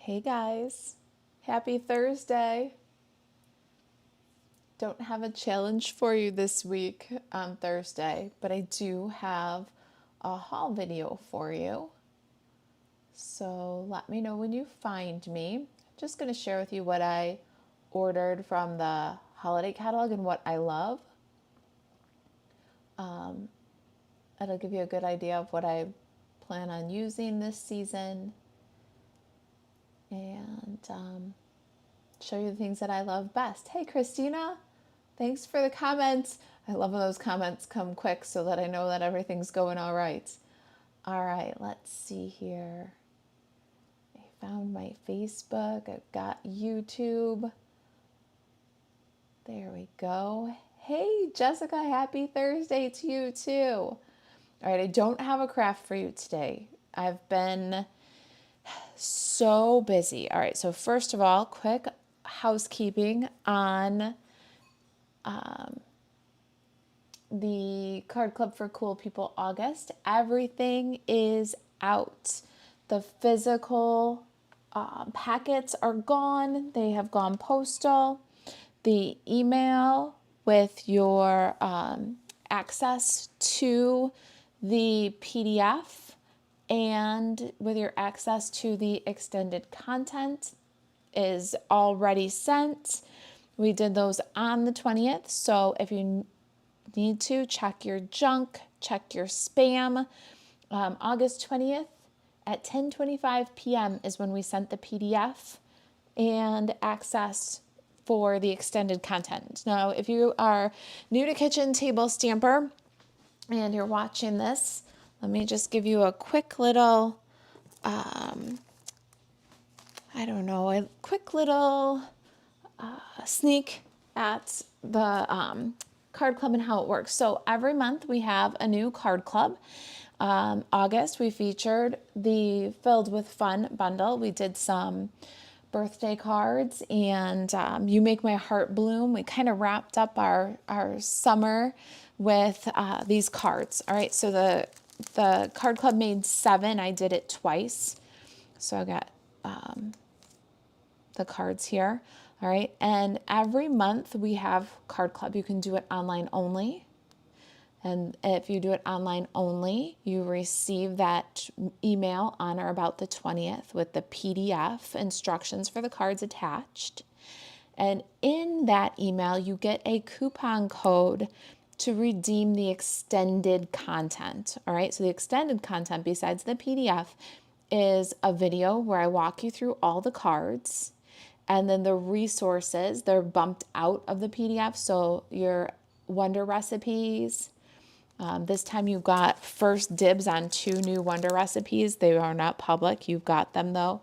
Hey guys, happy Thursday. Don't have a challenge for you this week on Thursday, but I do have a haul video for you. So let me know when you find me. I'm just going to share with you what I ordered from the holiday catalog and what I love. It'll give you a good idea of what I plan on using this season and show you the things that I love best. Hey, Christina, thanks for the comments. I love when those comments come quick so that I know that everything's going all right. All right, let's see here. I found my Facebook. I've got YouTube. There we go. Hey, Jessica, happy Thursday to you too. All right, I don't have a craft for you today. I've been so busy. All right, so first of all, quick housekeeping on the Card Club for Cool People August. Everything is out. The physical packets are gone. They have gone postal. The email with your access to the PDF and with your access to the extended content is already sent. We did those on the 20th. So if you need to, check your junk, check your spam. August 20th at 10:25 p.m. is when we sent the PDF and access for the extended content. Now, if you are new to Kitchen Table Stamper and you're watching this, let me just give you a quick little, a quick little sneak at the card club and how it works. So every month we have a new card club. August we featured the Filled with Fun bundle. We did some birthday cards and You Make My Heart Bloom. We kind of wrapped up our summer with these cards. All right, so the card club made 7. I did it twice. So I got the cards here. All right, and every month we have card club. You can do it online only. And if you do it online only, you receive that email on or about the 20th with the PDF instructions for the cards attached. And in that email, you get a coupon code to redeem the extended content. All right, so the extended content, besides the PDF, is a video where I walk you through all the cards. And then the resources, they're bumped out of the PDF. So your Wonder recipes. This time you got first dibs on 2 new Wonder recipes. They are not public. You've got them though.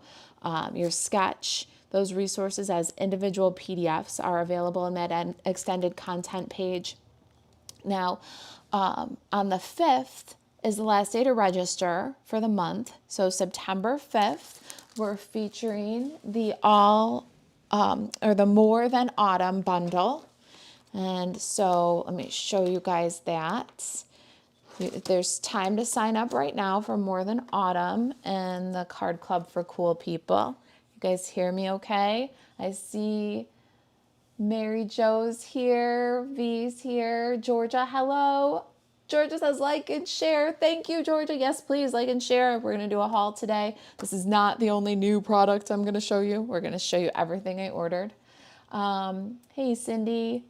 Your sketch, those resources as individual PDFs are available in that extended content page. Now, on the 5th is the last day to register for the month. So September 5th, we're featuring the the More Than Autumn bundle. And so let me show you guys that. There's time to sign up right now for More Than Autumn and the Card Club for Cool People. You guys hear me okay? I see Mary Jo's here, V's here, Georgia, hello. Georgia says like and share. Thank you, Georgia. Yes, please like and share. We're going to do a haul today. This is not the only new product I'm going to show you. We're going to show you everything I ordered. Hey, Cindy.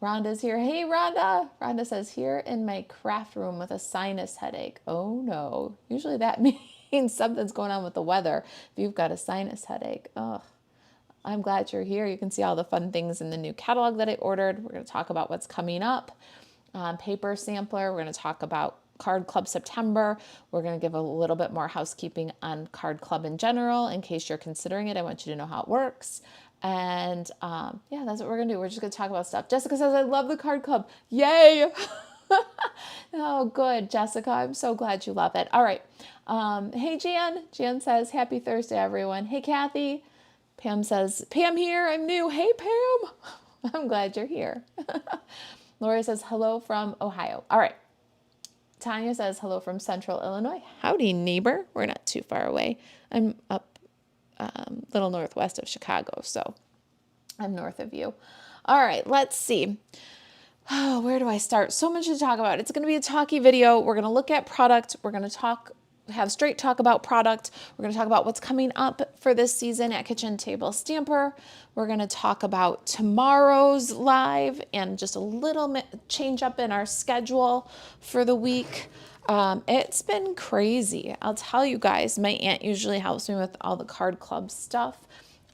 Rhonda's here. Hey, Rhonda. Rhonda says, here in my craft room with a sinus headache. Oh, no. Usually that means something's going on with the weather if you've got a sinus headache. Ugh. I'm glad you're here. You can see all the fun things in the new catalog that I ordered. We're going to talk about what's coming up. Paper sampler. We're going to talk about Card Club September. We're going to give a little bit more housekeeping on Card Club in general. In case you're considering it, I want you to know how it works. And yeah, that's what we're going to do. We're just going to talk about stuff. Jessica says, I love the Card Club. Yay! Oh, good, Jessica. I'm so glad you love it. All right. Hey, Jan. Jan says, happy Thursday, everyone. Hey, Kathy. Pam says, Pam here. I'm new. Hey, Pam. I'm glad you're here. Lori says, hello from Ohio. All right. Tanya says, hello from Central Illinois. Howdy, neighbor. We're not too far away. I'm up little northwest of Chicago. So I'm north of you. All right, let's see. Oh, where do I start? So much to talk about. It's going to be a talky video. We're going to look at product. We're going to have straight talk about product. We're going to talk about what's coming up for this season at Kitchen Table Stamper. We're going to talk about tomorrow's live and just a little change up in our schedule for the week. It's been crazy. I'll tell you guys, my aunt usually helps me with all the card club stuff.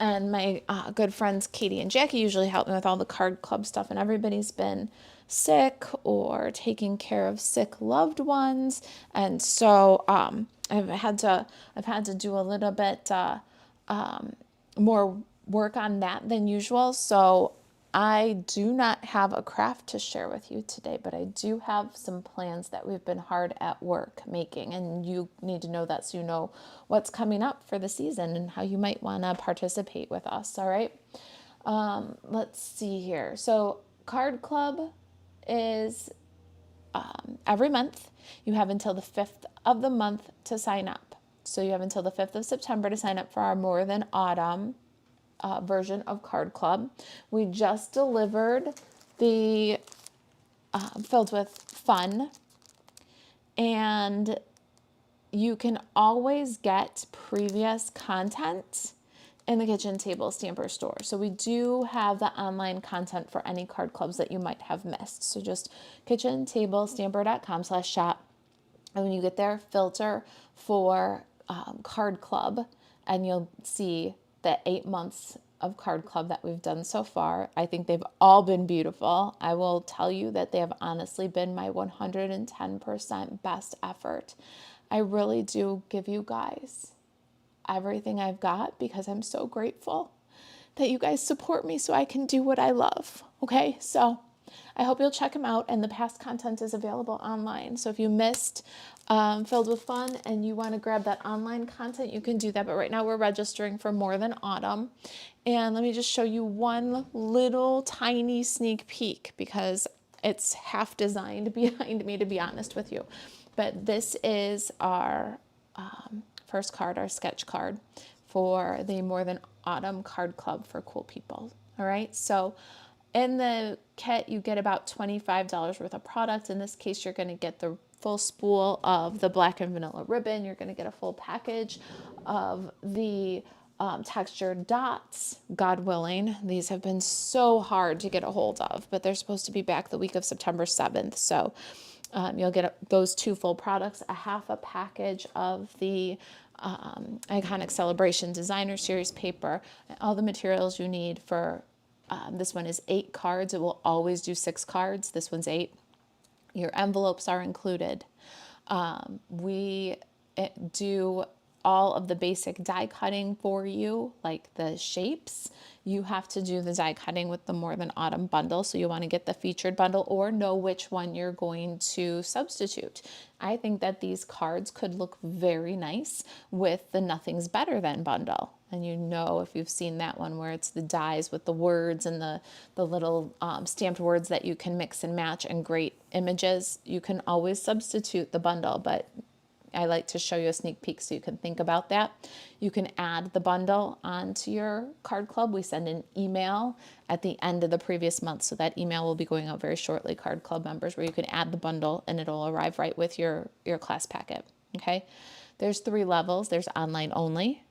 And my good friends Katie and Jackie usually help me with all the card club stuff, and everybody's been sick or taking care of sick loved ones, and so I've had to do a little bit more work on that than usual. So I do not have a craft to share with you today, but I do have some plans that we've been hard at work making, and you need to know that so you know what's coming up for the season and how you might want to participate with us. All right. Let's see here. So Card Club is every month. You have until the 5th of the month to sign up. So you have until the 5th of September to sign up for our More Than Autumn version of Card Club. We just delivered the Filled with Fun, and you can always get previous content in the Kitchen Table Stamper store. So we do have the online content for any card clubs that you might have missed. So just kitchentablestamper.com/shop. And when you get there, filter for Card Club, and you'll see the 8 months of Card Club that we've done so far. I think they've all been beautiful. I will tell you that they have honestly been my 110% best effort. I really do give you guys everything I've got because I'm so grateful that you guys support me so I can do what I love. Okay, so I hope you'll check them out, and the past content is available online. So if you missed Filled with Fun and you want to grab that online content, you can do that. But right now we're registering for More Than Autumn. And let me just show you one little tiny sneak peek because it's half designed behind me, to be honest with you. But this is our first card, our sketch card for the More Than Autumn Card Club for cool people. All right, so in the kit, you get about $25 worth of product. In this case, you're going to get the full spool of the black and vanilla ribbon. You're going to get a full package of the textured dots, God willing. These have been so hard to get a hold of, but they're supposed to be back the week of September 7th. So you'll get those two full products, a half a package of the Iconic Celebration Designer Series paper, all the materials you need for this one is 8 cards. It will always do 6 cards. This one's 8. Your envelopes are included. We do all of the basic die cutting for you, like the shapes. You have to do the die cutting with the More Than Autumn bundle. So you want to get the featured bundle or know which one you're going to substitute. I think that these cards could look very nice with the Nothing's Better Than bundle. And you know, if you've seen that one where it's the dies with the words and the little stamped words that you can mix and match and great images, you can always substitute the bundle, but I like to show you a sneak peek so you can think about that. You can add the bundle onto your card club. We send an email at the end of the previous month, so that email will be going out very shortly, card club members, where you can add the bundle and it'll arrive right with your class packet. Okay, there's 3 levels. There's online only,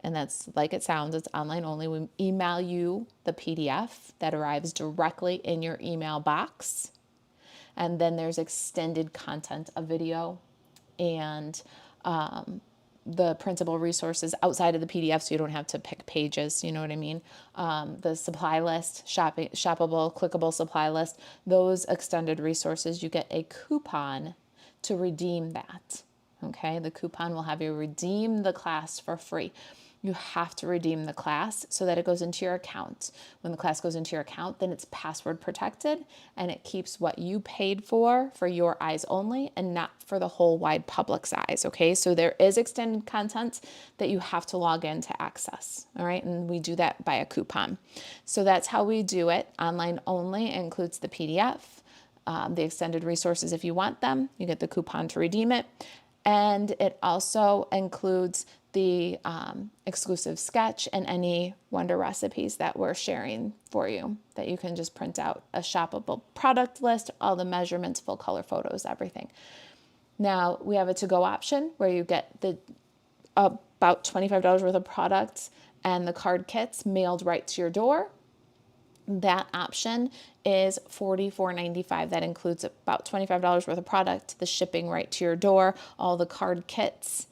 and that's like it sounds, it's online only. We email you the PDF that arrives directly in your email box. And then there's extended content, a video, and the printable resources outside of the PDF, so you don't have to pick pages, you know what I mean? The supply list, shoppable, clickable supply list, those extended resources, you get a coupon to redeem that, okay? The coupon will have you redeem the class for free. You have to redeem the class so that it goes into your account. When the class goes into your account, then it's password protected and it keeps what you paid for your eyes only and not for the whole wide public's eyes, okay? So there is extended content that you have to log in to access, all right? And we do that by a coupon. So that's how we do it. Online only includes the PDF, the extended resources if you want them. You get the coupon to redeem it. And it also includes the exclusive sketch and any wonder recipes that we're sharing for you that you can just print out a shoppable product list, all the measurements, full color photos, everything. Now we have a to-go option where you get the about $25 worth of products and the card kits mailed right to your door. That option is $44.95. That includes about $25 worth of product, the shipping right to your door, all the card kits,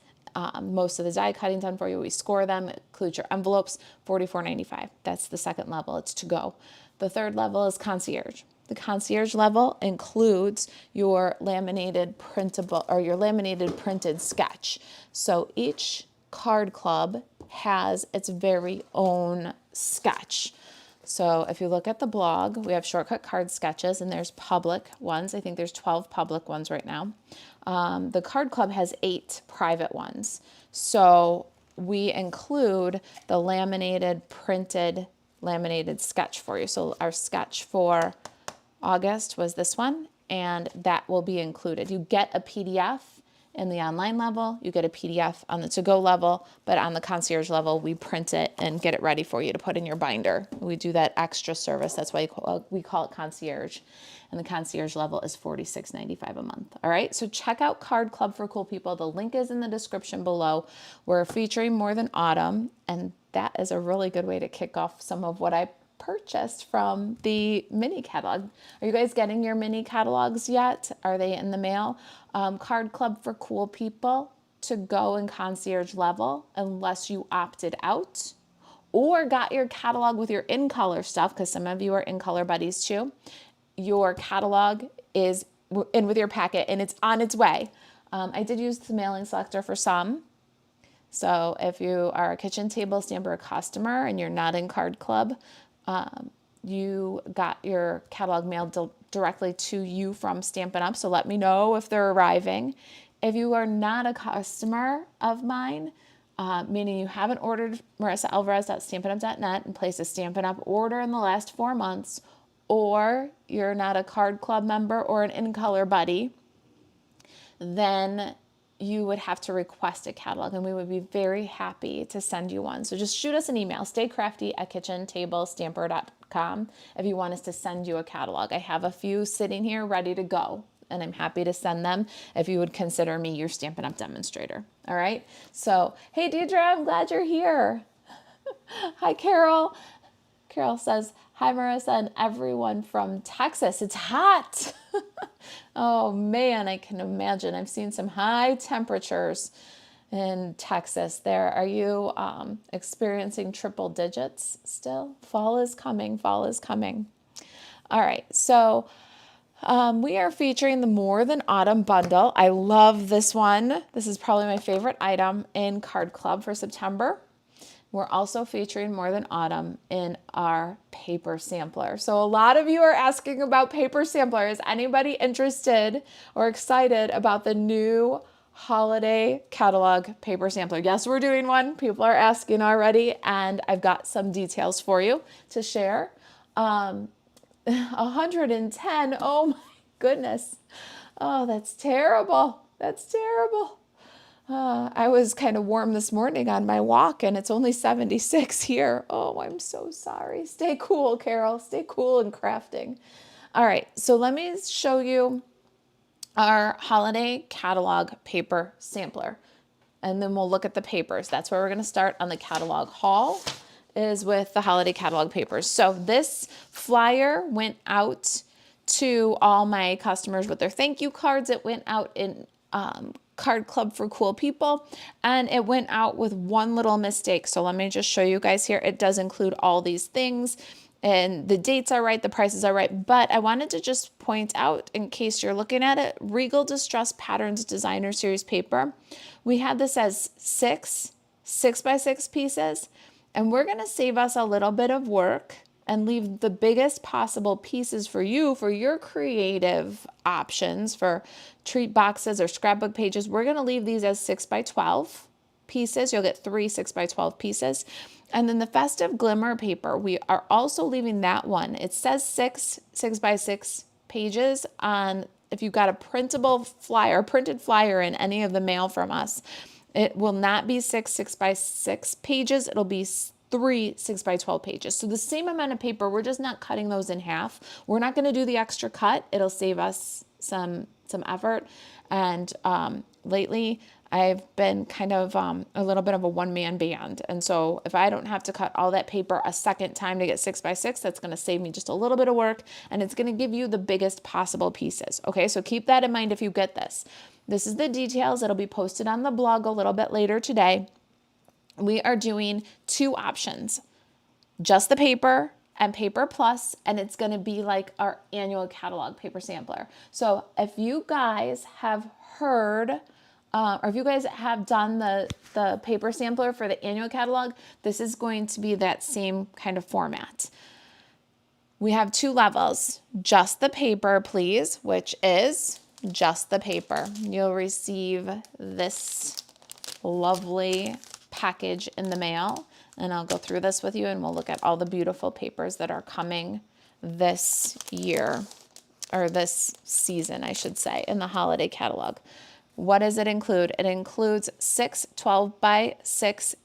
most of the die cutting done for you. We score them, it includes your envelopes, $44.95. That's the second level, it's to go. The third level is concierge. The concierge level includes your laminated printable or your laminated printed sketch. So each card club has its very own sketch. So if you look at the blog, we have shortcut card sketches and there's public ones. I think there's 12 public ones right now. The card club has 8 private ones. So we include the laminated printed laminated sketch for you. So our sketch for August was this one, and that will be included. You get a PDF in the online level, you get a PDF on the to-go level, but on the concierge level, we print it and get it ready for you to put in your binder. We do that extra service. That's why we call it concierge. And the concierge level is $46.95 a month. All right, so check out Card Club for Cool People. The link is in the description below. We're featuring More Than Autumn, and that is a really good way to kick off some of what I purchased from the mini catalog. Are you guys getting your mini catalogs yet? Are they in the mail? Card Club for Cool People, to go and concierge level, unless you opted out or got your catalog with your in color stuff, because some of you are in color buddies too. Your catalog is in with your packet and it's on its way. I did use the mailing selector for some. So if you are a kitchen table stamper customer and you're not in Card Club, you got your catalog mailed directly to you from Stampin' Up. So let me know if they're arriving. If you are not a customer of mine, meaning you haven't ordered marisaalvarez.stampinup.net and placed a Stampin' Up order in the last 4 months, or you're not a Card Club member or an in-color buddy, then you would have to request a catalog, and we would be very happy to send you one. So just shoot us an email, staycrafty@kitchentablestamper.com, if you want us to send you a catalog. I have a few sitting here ready to go, and I'm happy to send them if you would consider me your Stampin' Up demonstrator. All right. So, hey, Deidre, I'm glad you're here. Hi, Carol. Carol says, hi, Marisa and everyone from Texas. It's hot. Oh, man, I can imagine. I've seen some high temperatures in Texas there. Are you experiencing triple digits still? Fall is coming. Fall is coming. All right. So we are featuring the More Than Autumn bundle. I love this one. This is probably my favorite item in Card Club for September. We're also featuring More Than Autumn in our paper sampler. So a lot of you are asking about paper sampler. Is anybody interested or excited about the new holiday catalog paper sampler? Yes, we're doing one. People are asking already, and I've got some details for you to share. 110. Oh my goodness. Oh, that's terrible. That's terrible. I was kind of warm this morning on my walk, and it's only 76 here. Oh, I'm so sorry. Stay cool, Carol. Stay cool and crafting. All right, so let me show you our holiday catalog paper sampler, and then we'll look at the papers. That's where we're going to start on the catalog haul, is with the holiday catalog papers. So this flyer went out to all my customers with their thank you cards. It went out in Card Club for Cool People, and it went out with one little mistake. So let me just show you guys here. It does include all these things, and the dates are right, the prices are right, but I wanted to just point out, in case you're looking at it, Regal Distress Patterns Designer Series paper. We had this as 6 6x6 pieces, and we're going to save us a little bit of work and leave the biggest possible pieces for you, for your creative options, for treat boxes or scrapbook pages. We're going to leave these as 6x12 pieces. You'll get 3 6x12 pieces. And then the Festive Glimmer paper, we are also leaving that one. It says 6 6x6 pages on, if you've got a printable flyer, printed flyer in any of the mail from us. It will not be 6 by 6 pages. It'll be 3 6 by 12 pages. So the same amount of paper, we're just not cutting those in half. We're not going to do the extra cut. It'll save us some effort. And lately, I've been kind of a little bit of a one-man band. And so if I don't have to cut all that paper a second time to get 6 by 6, that's going to save me just a little bit of work, and it's going to give you the biggest possible pieces. Okay, so keep that in mind if you get this. This is the details. It'll be posted on the blog a little bit later today. We are doing 2 options, just the paper and paper plus, and it's going to be like our annual catalog paper sampler. So if you guys have heard or if you guys have done the paper sampler for the annual catalog, this is going to be that same kind of format. We have 2 levels, just the paper, please, which is just the paper. You'll receive this lovely package in the mail, and I'll go through this with you, and we'll look at all the beautiful papers that are coming this year, or this season, I should say, in the holiday catalog. What does it include? It includes 6 12 by 6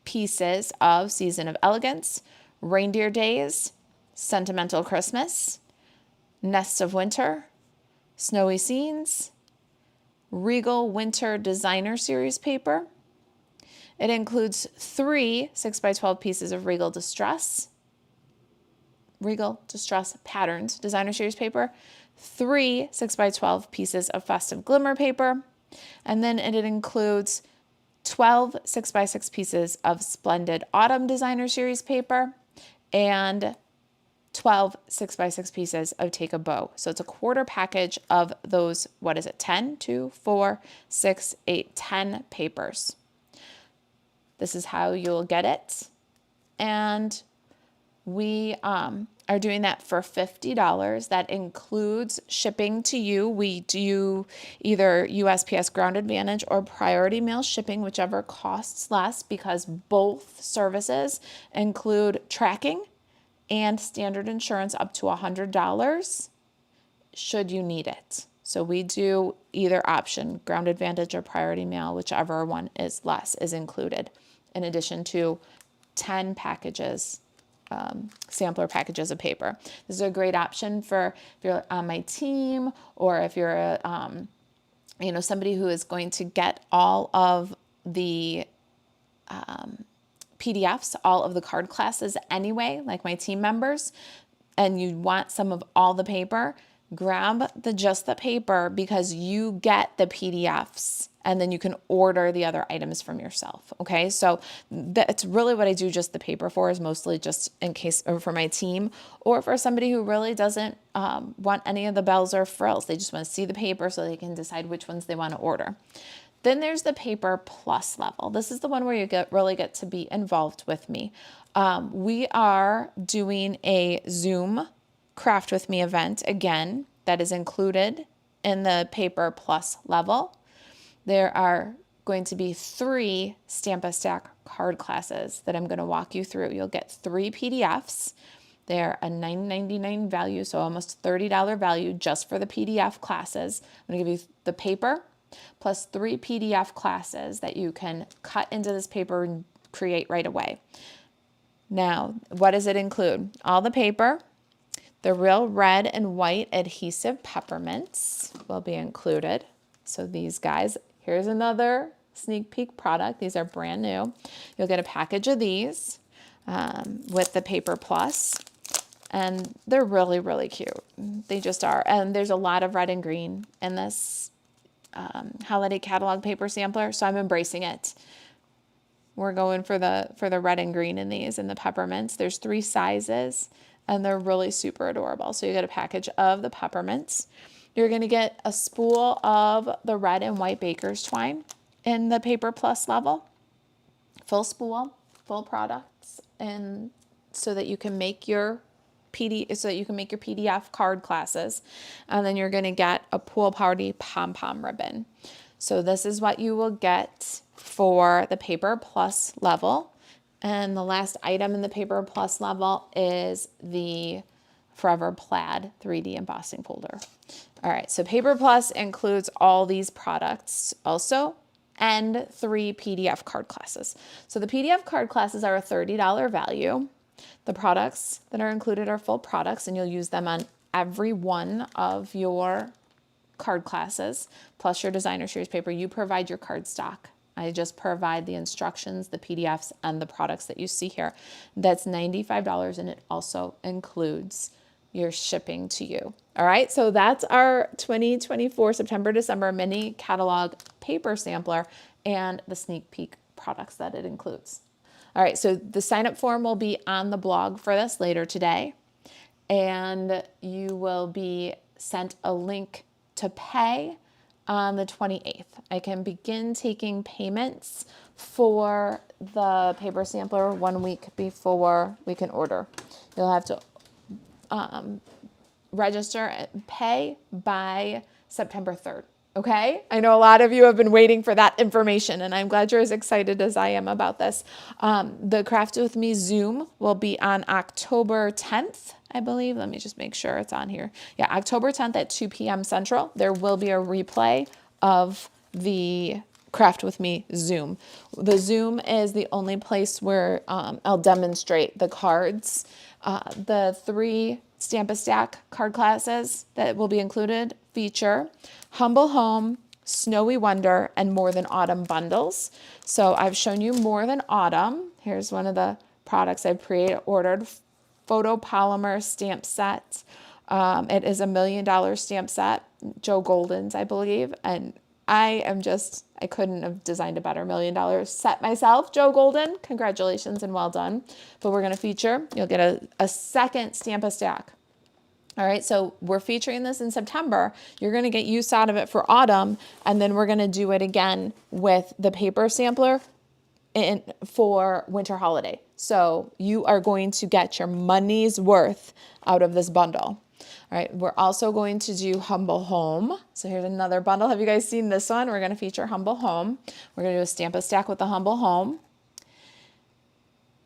pieces of Season of Elegance, Reindeer Days, Sentimental Christmas, Nests of Winter, Snowy Scenes, Regal Winter Designer Series paper. It includes 3 6 by 12 pieces of Regal Distress Patterns Designer Series paper, 3 6 by 12 pieces of Festive Glimmer paper, and then it includes 12 6 by 6 pieces of Splendid Autumn Designer Series paper, and 12 6 by 6 pieces of Take a Bow. So it's a quarter package of those, 10, 2, 4, 6, 8, 10 papers. This is how you'll get it. And we are doing that for $50. That includes shipping to you. We do either USPS Ground Advantage or Priority Mail shipping, whichever costs less, because both services include tracking and standard insurance up to $100 should you need it. So we do either option, Ground Advantage or Priority Mail, whichever one is less is included, in addition to 10 packages, sampler packages of paper. This is a great option for if you're on my team, or if you're somebody who is going to get all of the PDFs, all of the card classes anyway, like my team members, and you want some of all the paper, grab just the paper, because you get the PDFs and then you can order the other items from yourself. Okay, so that's really what I do just the paper for, is mostly just in case, or for my team, or for somebody who really doesn't want any of the bells or frills. They just want to see the paper so they can decide which ones they want to order. Then there's the paper plus level. This is the one where you really get to be involved with me. We are doing a Zoom Craft With Me event again that is included in the paper plus level. There are going to be 3 Stamp a Stack card classes that I'm going to walk you through. You'll get 3 PDFs. They're a $9.99 value, so almost $30 value just for the PDF classes. I'm going to give you the paper plus 3 PDF classes that you can cut into this paper and create right away. Now, what does it include? All the paper, the real red and white adhesive peppermints will be included. So these guys, here's another sneak peek product. These are brand new. You'll get a package of these with the paper plus, and they're really, really cute. They just are. And there's a lot of red and green in this holiday catalog paper sampler, so I'm embracing it. We're going for the red and green in these, and the peppermints. There's 3 sizes, and they're really super adorable. So you get a package of the peppermints. You're going to get a spool of the red and white baker's twine in the paper plus level, full spool, full products, and so that you can make your PDF card classes. And then you're going to get a pool party pom-pom ribbon. So this is what you will get for the paper plus level. And the last item in the paper plus level is the Forever Plaid 3D embossing folder. All right, so paper plus includes all these products also, and 3 PDF card classes. So the PDF card classes are a $30 value. The products that are included are full products, and you'll use them on every one of your card classes, plus your designer series paper. You provide your card stock. I just provide the instructions, the PDFs, and the products that you see here. That's $95, and it also includes your shipping to you. All right, so that's our 2024 September-December mini catalog paper sampler and the sneak peek products that it includes. All right, so the sign-up form will be on the blog for this later today, and you will be sent a link to pay on the 28th. I can begin taking payments for the paper sampler 1 week before we can order. You'll have to register and pay by September 3rd. Okay? I know a lot of you have been waiting for that information, and I'm glad you're as excited as I am about this. The Craft With Me Zoom will be on October 10th, I believe. Let me just make sure it's on here. Yeah, October 10th at 2 p.m. Central. There will be a replay of the Craft With Me Zoom. The Zoom is the only place where I'll demonstrate the cards. The 3 Stamp-A-Stack card classes that will be included feature Humble Home, Snowy Wonder, and More Than Autumn bundles. So I've shown you More Than Autumn. Here's one of the products I've pre-ordered. Photopolymer stamp set. It is $1 million stamp set. Joe Golden's, I believe. And I couldn't have designed a better $1 million set myself. Joe Golden, congratulations and well done. But we're going to feature, you'll get a second Stamp-A-Stack. All right, so we're featuring this in September. You're going to get use out of it for autumn, and then we're going to do it again with the paper sampler for winter holiday. So you are going to get your money's worth out of this bundle. All right, we're also going to do Humble Home. So here's another bundle. Have you guys seen this one? We're going to feature Humble Home. We're going to do a Stamp-A-Stack with the Humble Home.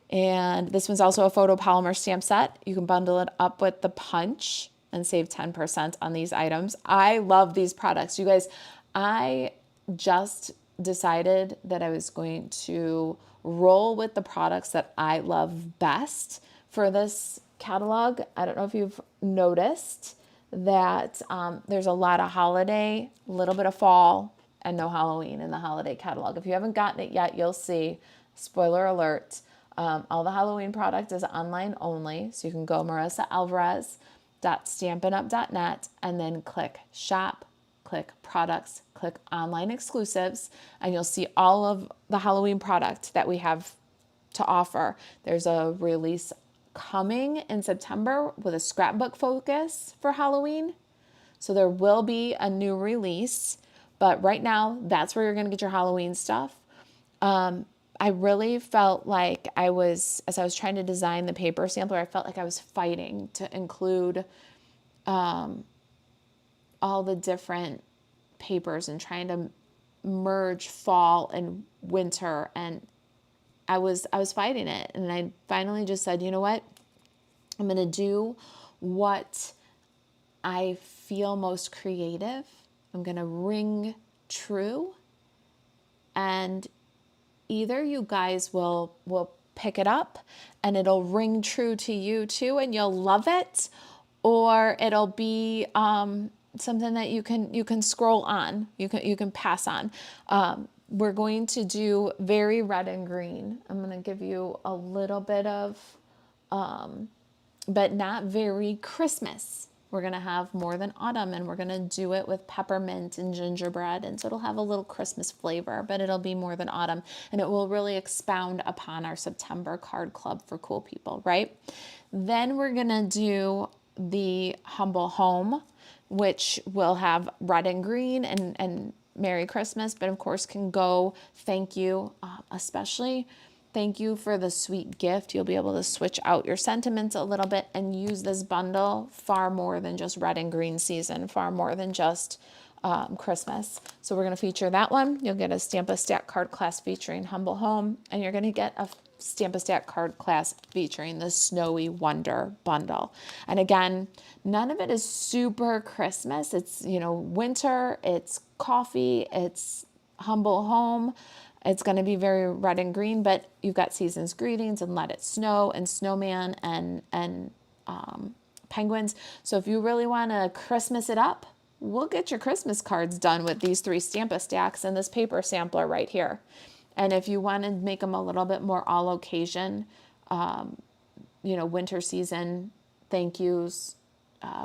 And this one's also a photopolymer stamp set. You can bundle it up with the punch and save 10% on these items. I love these products. You guys, I just decided that I was going to roll with the products that I love best for this catalog. I don't know if you've noticed that there's a lot of holiday, a little bit of fall, and no Halloween in the holiday catalog. If you haven't gotten it yet, you'll see, spoiler alert, all the Halloween product is online only. So you can go marisaalvarez.stampinup.net and then click shop, click products, click online exclusives, and you'll see all of the Halloween product that we have to offer. There's a release coming in September with a scrapbook focus for Halloween. So there will be a new release, but right now that's where you're going to get your Halloween stuff. I really felt like as I was trying to design the paper sampler, I felt like I was fighting to include all the different papers and trying to merge fall and winter, and I was fighting it. And I finally just said, you know what? I'm going to do what I feel most creative. I'm going to ring true, and either you guys will pick it up and it'll ring true to you too and you'll love it, or it'll be something that you can scroll on, you can pass on. We're going to do very red and green. I'm going to give you a little bit of but not very Christmas. We're going to have More Than Autumn, and we're going to do it with peppermint and gingerbread. And so it'll have a little Christmas flavor, but it'll be More Than Autumn. And it will really expound upon our September card club for cool people, right? Then we're going to do the Humble Home, which will have red and green and Merry Christmas, but of course can go thank you, especially thank you for the sweet gift. You'll be able to switch out your sentiments a little bit and use this bundle far more than just red and green season, far more than just Christmas. So we're going to feature that one. You'll get a Stamp-A-Stack card class featuring Humble Home, and you're going to get a Stamp-A-Stack card class featuring the Snowy Wonder bundle. And again, none of it is super Christmas. It's, winter, it's coffee, it's Humble Home. It's going to be very red and green, but you've got Season's Greetings and Let It Snow and Snowman and penguins. So if you really want to Christmas it up, we'll get your Christmas cards done with these 3 Stamp-A-Stacks and this paper sampler right here. And if you want to make them a little bit more all occasion, winter season thank yous,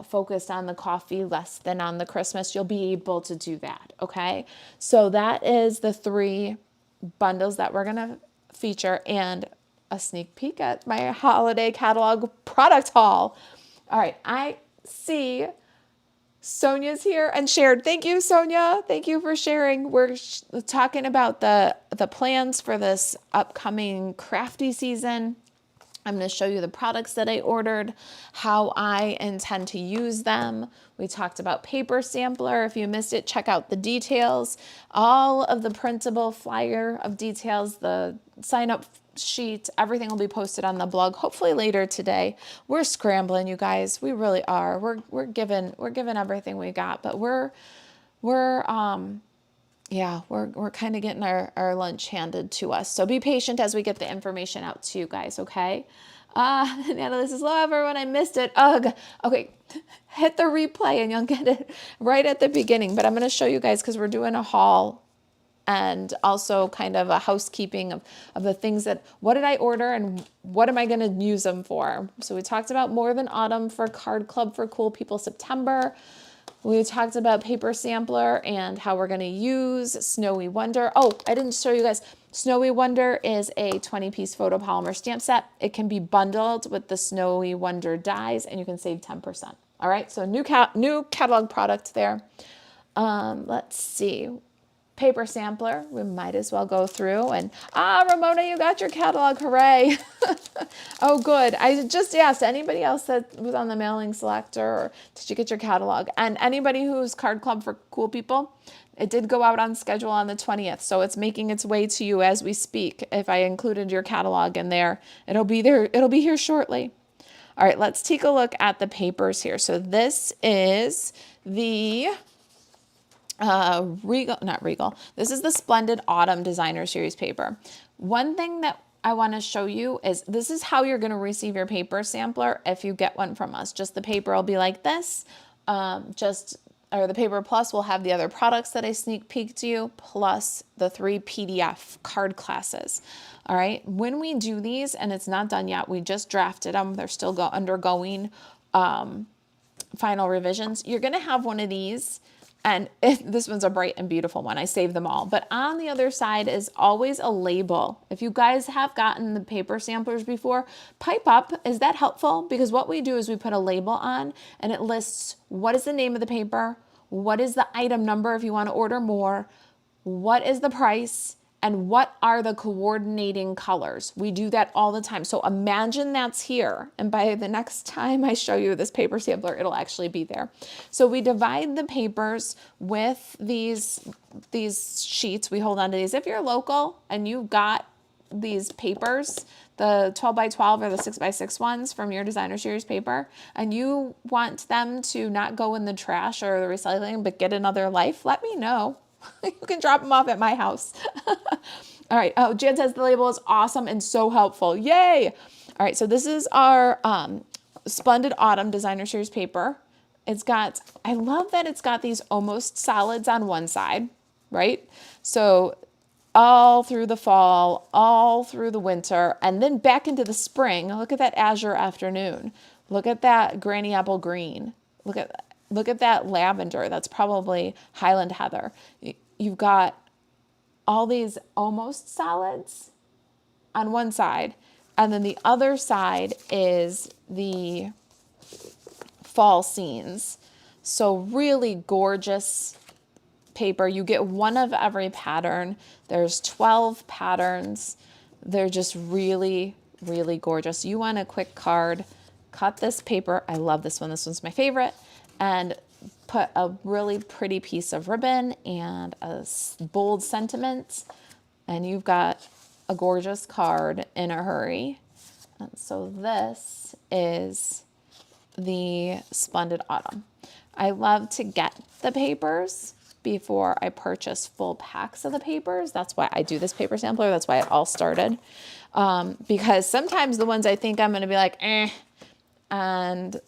focused on the coffee less than on the Christmas, you'll be able to do that. Okay. So that is the 3 bundles that we're going to feature and a sneak peek at my holiday catalog product haul. All right. I see Sonia's here and shared. Thank you, Sonia. Thank you for sharing. We're talking about the plans for this upcoming crafty season. I'm going to show you the products that I ordered, how I intend to use them. We talked about paper sampler. If you missed it, check out the details. All of the printable flyer of details, the sign up sheet, everything will be posted on the blog, hopefully later today. We're scrambling, you guys. We really are. We're giving everything we got, but we're kind of getting our lunch handed to us. So be patient as we get the information out to you guys, okay? Natalie says, hello, everyone. I missed it. Ugh. Okay, hit the replay and you'll get it right at the beginning. But I'm going to show you guys because we're doing a haul and also kind of a housekeeping of the things what did I order and what am I going to use them for? So we talked about More Than Autumn for Card Club for Cool People September. We talked about paper sampler and how we're going to use Snowy Wonder. Oh, I didn't show you guys. Snowy Wonder is a 20-piece photopolymer stamp set. It can be bundled with the Snowy Wonder dies and you can save 10%. All right, so new catalog product there. Let's see. Paper sampler, we might as well go through and, Ramona, you got your catalog, hooray. Oh, good. I just asked anybody else that was on the mailing selector or did you get your catalog? And anybody who's Card Club for Cool People, it did go out on schedule on the 20th. So it's making its way to you as we speak. If I included your catalog in there, it'll be there. It'll be here shortly. All right, let's take a look at the papers here. So this is the Regal. This is the Splendid Autumn Designer Series paper. One thing that I want to show you is this is how you're going to receive your paper sampler if you get one from us. Just the paper will be like this. Or the Paper Plus will have the other products that I sneak peeked you, plus the 3 PDF card classes. All right. When we do these, and it's not done yet, we just drafted them. They're still undergoing final revisions. You're going to have one of these. And this one's a bright and beautiful one. I saved them all. But on the other side is always a label. If you guys have gotten the paper samplers before, pipe up. Is that helpful? Because what we do is we put a label on and it lists what is the name of the paper, what is the item number if you want to order more, what is the price, and what are the coordinating colors. We do that all the time. So imagine that's here. And by the next time I show you this paper sampler, it'll actually be there. So we divide the papers with these sheets. We hold on to these. If you're local and you've got these papers, the 12 by 12 or the 6 by 6 ones from your designer series paper, and you want them to not go in the trash or the recycling, but get another life, let me know. You can drop them off at my house. All right. Oh, Jan says the label is awesome and so helpful. Yay. All right. So this is our Splendid Autumn Designer Series paper. I love that it's got these almost solids on one side, right? So all through the fall, all through the winter, and then back into the spring. Look at that azure afternoon. Look at that granny apple green. Look at that lavender. That's probably Highland Heather. You've got all these almost solids on one side, and then the other side is the fall scenes. So really gorgeous paper. You get one of every pattern. There's 12 patterns. They're just really, really gorgeous. You want a quick card, cut this paper. I love this one. This one's my favorite. And put a really pretty piece of ribbon and a bold sentiment, and you've got a gorgeous card in a hurry. And so this is the Splendid Autumn. I love to get the papers before I purchase full packs of the papers. That's why I do this paper sampler. That's why it all started. Because sometimes the ones I think I'm going to be like, and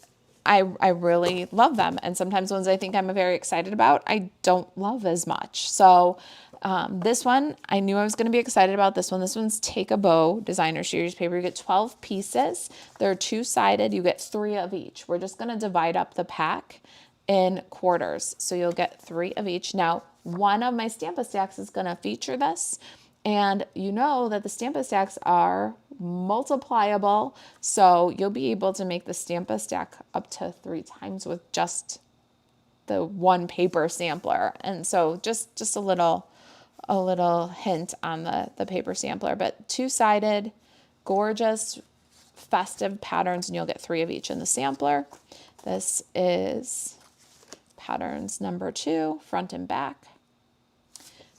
I really love them. And sometimes ones I think I'm very excited about, I don't love as much. So this one, I knew I was going to be excited about this one. This one's Take a Bow Designer Series paper. You get 12 pieces. They're two-sided. You get 3 of each. We're just going to divide up the pack in quarters. So you'll get 3 of each. Now, one of my Stampa stacks is going to feature this. And you know that the Stampa stacks are multipliable, so you'll be able to make the Stampa stack up to 3 times with just the one paper sampler. And so just a little hint on the paper sampler, but two-sided, gorgeous, festive patterns, and you'll get 3 of each in the sampler. This is patterns number 2, front and back.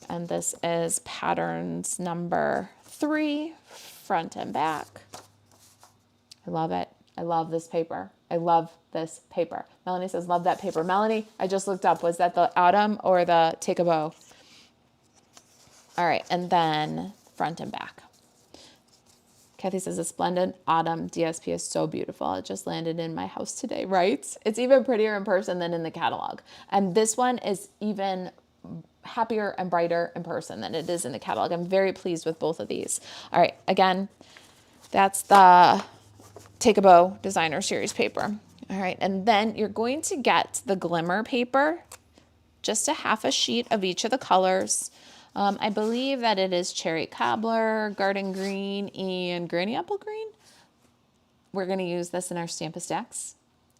And this is patterns number 3, front and back. I love it. I love this paper. I love this paper. Melanie says, love that paper. Melanie, I just looked up. Was that the Autumn or the Take a Bow? All right. And then front and back. Kathy says, a splendid Autumn DSP is so beautiful. It just landed in my house today, right? It's even prettier in person than in the catalog. And this one is even happier and brighter in person than it is in the catalog. I'm very pleased with both of these. All right, again, that's the Take a Bow Designer Series paper. All right, and then you're going to get the glimmer paper, just a half a sheet of each of the colors. I believe that it is Cherry Cobbler, Garden Green, and Granny Apple Green. We're going to use this in our Stampa stacks.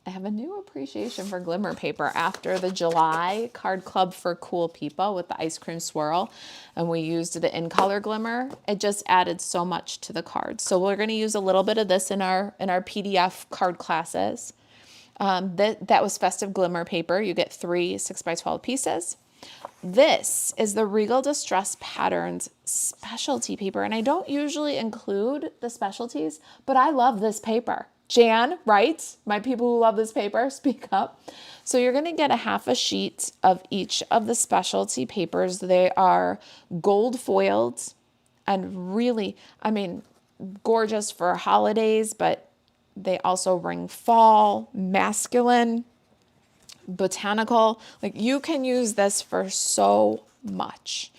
I have a new appreciation for glimmer paper after the July card club for cool people with the ice cream swirl, and we used the in color glimmer. It just added so much to the cards. So we're going to use a little bit of this in our PDF card classes. That was festive glimmer paper. You get 3 6x12 pieces. This is the Regal Distress Patterns specialty paper, and I don't usually include the specialties, but I love this paper. Jan, right? My people who love this paper, speak up. So you're going to get a half a sheet of each of the specialty papers. They are gold foiled and really, I mean, gorgeous for holidays, but they also ring fall, masculine, botanical. Like, you can use this for so much.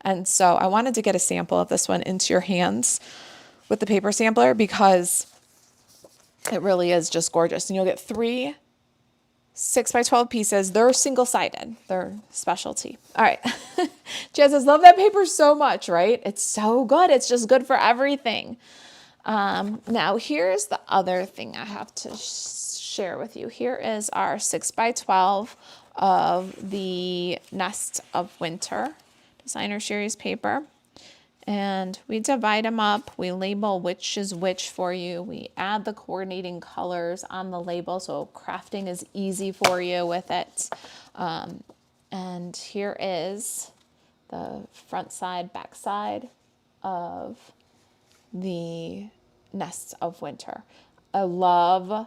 And so I wanted to get a sample of this one into your hands with the paper sampler because it really is just gorgeous. And you'll get 3 6x12 pieces. They're single-sided. They're specialty. All right. Jazz says, love that paper so much, right? It's so good. It's just good for everything. Now, here's the other thing I have to share with you. Here is our 6x12 of the Nest of Winter Designer Series paper. And we divide them up. We label which is which for you. We add the coordinating colors on the label, so crafting is easy for you with it. And here is the front side, back side of the Nests of Winter. I love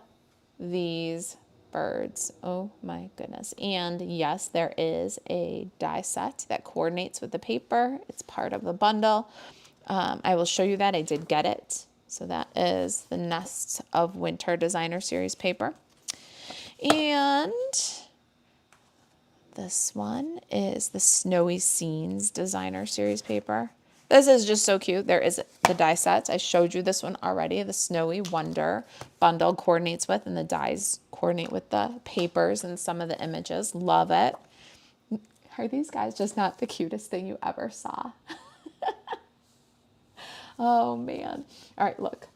these birds. Oh my goodness. And yes, there is a die set that coordinates with the paper. It's part of the bundle. I will show you that. I did get it. So that is the Nest of Winter Designer Series paper. And this one is the Snowy Scenes Designer Series paper. This is just so cute. There is the die sets. I showed you this one already. The Snowy Wonder bundle coordinates with, and the dies coordinate with the papers and some of the images. Love it. Are these guys just not the cutest thing you ever saw? Oh, man. All right, look.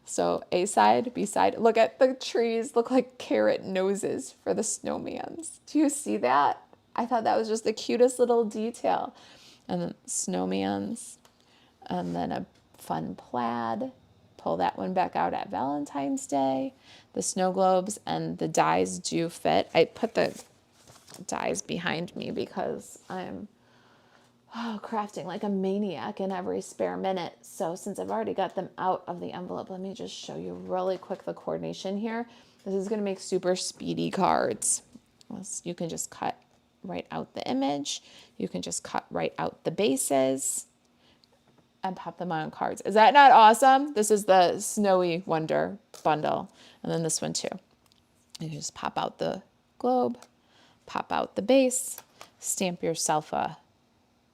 So A side, B side. Look at the trees. Look like carrot noses for the snowmans. Do you see that? I thought that was just the cutest little detail. And then snowmans. And then a fun plaid. Pull that one back out at Valentine's Day. The snow globes and the dies do fit. I put the dies behind me because I'm crafting like a maniac in every spare minute. So since I've already got them out of the envelope, let me just show you really quick the coordination here. This is going to make super speedy cards. You can just cut right out the image. You can just cut right out the bases and pop them on cards. Is that not awesome? This is the Snowy Wonder bundle. And then this one too. You can just pop out the globe, pop out the base, stamp yourself a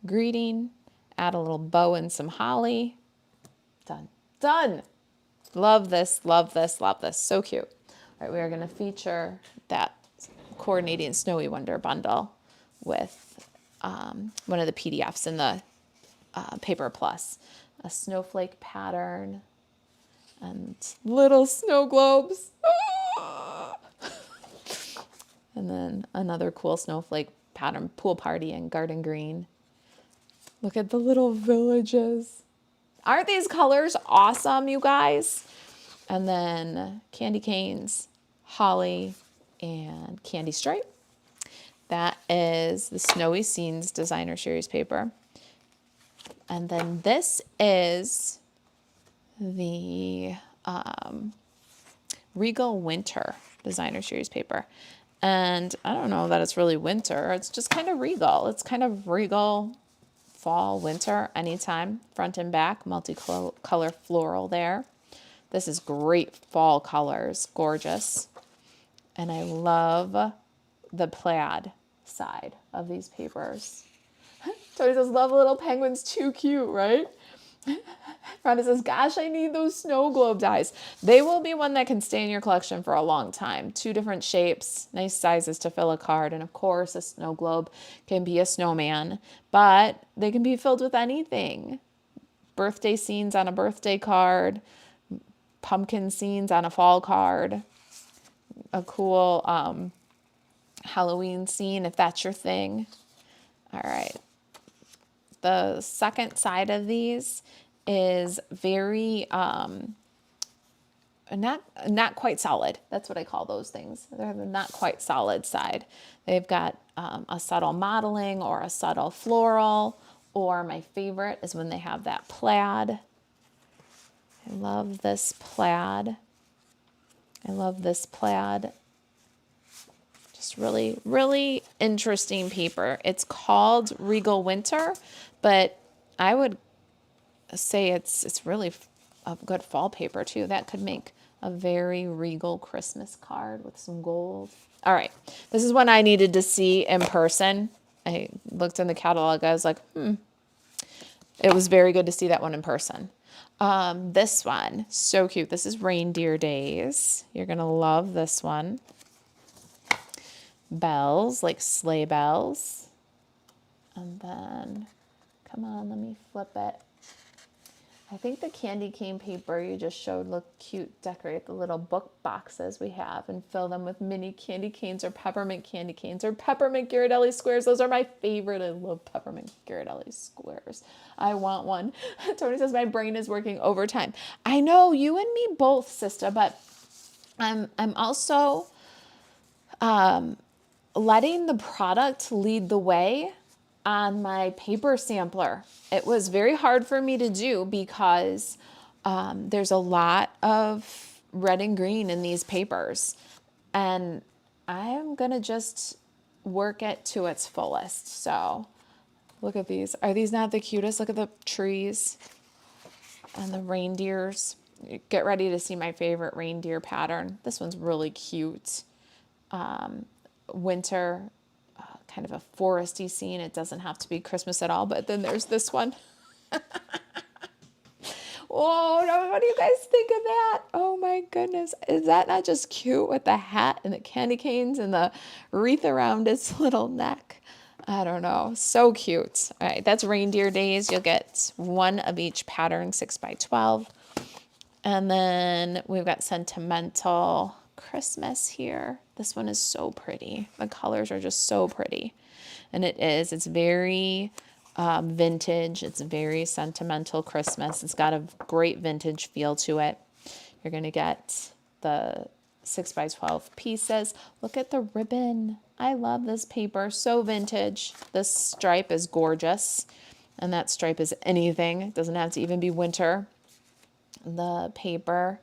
greeting, add a little bow and some holly. Done. Done. Love this, love this, love this. So cute. All right, we are going to feature that coordinating Snowy Wonder bundle with one of the PDFs in the Paper Plus. A snowflake pattern and little snow globes. And then another cool snowflake pattern, pool party and garden green. Look at the little villages. Aren't these colors awesome, you guys? And then candy canes, holly, and candy stripe. That is the Snowy Scenes Designer Series paper. And then this is the Regal Winter Designer Series paper. And I don't know that it's really winter. It's just kind of regal. It's kind of regal fall, winter, anytime. Front and back, multicolor floral there. This is great fall colors. Gorgeous. And I love the plaid side of these papers. Tony says, love little penguins, too cute, right? Rhonda says, gosh, I need those snow globe dies. They will be one that can stay in your collection for a long time. 2 different shapes, nice sizes to fill a card. And of course, a snow globe can be a snowman, but they can be filled with anything. Birthday scenes on a birthday card, pumpkin scenes on a fall card, a cool Halloween scene if that's your thing. All right. The second side of these is very not quite solid. That's what I call those things. They're the not quite solid side. They've got a subtle modeling or a subtle floral, or my favorite is when they have that plaid. I love this plaid. I love this plaid. Just really, really interesting paper. It's called Regal Winter, but I would say it's really a good fall paper too. That could make a very regal Christmas card with some gold. All right, this is one I needed to see in person. I looked in the catalog. I was like, It was very good to see that one in person. This one, so cute. This is Reindeer Days. You're going to love this one. Bells, like sleigh bells. And then, come on, let me flip it. I think the candy cane paper you just showed looked cute. Decorate the little book boxes we have and fill them with mini candy canes or peppermint candy canes or peppermint Ghirardelli squares. Those are my favorite. I love peppermint Ghirardelli squares. I want one. Tony says my brain is working overtime. I know, you and me both, sister, but I'm also letting the product lead the way on my paper sampler. It was very hard for me to do because there's a lot of red and green in these papers, and I'm gonna just work it to its fullest. So look at these. Are these not the cutest? Look at the trees and the reindeers. Get ready to see my favorite reindeer pattern. This one's really cute. Winter, kind of a foresty scene. It doesn't have to be Christmas at all, but then there's this one. Whoa, what do you guys think of that? Oh my goodness. Is that not just cute with the hat and the candy canes and the wreath around its little neck? I don't know. So cute. All right, that's Reindeer Days. You'll get one of each pattern, 6x12. And then we've got Sentimental Christmas here. This one is so pretty. The colors are just so pretty. And it's very vintage. It's very sentimental Christmas. It's got a great vintage feel to it. You're going to get the 6x12 pieces. Look at the ribbon. I love this paper. So vintage. This stripe is gorgeous. And that stripe is anything. It doesn't have to even be winter. The paper,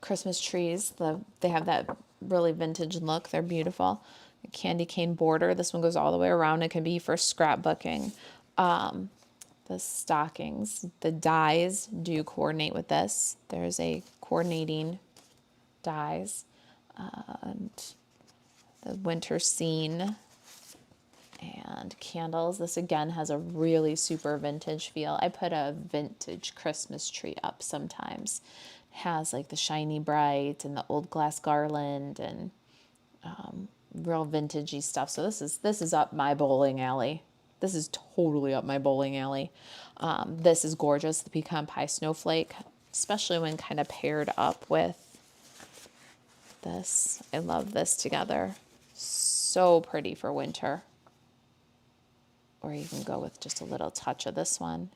Christmas trees, they have that really vintage look. They're beautiful. a candy cane border. This one goes all the way around. It can be for scrapbooking. The stockings, the dies do coordinate with this. There's a coordinating dies. And the winter scene and candles. This again has a really super vintage feel. I put a vintage Christmas tree up sometimes. It has like the shiny bright and the old glass garland and real vintagey stuff. So this is up my bowling alley. This is totally up my bowling alley. This is gorgeous, the pecan pie snowflake, especially when kind of paired up with this. I love this together. So pretty for winter. Or you can go with just a little touch of this one.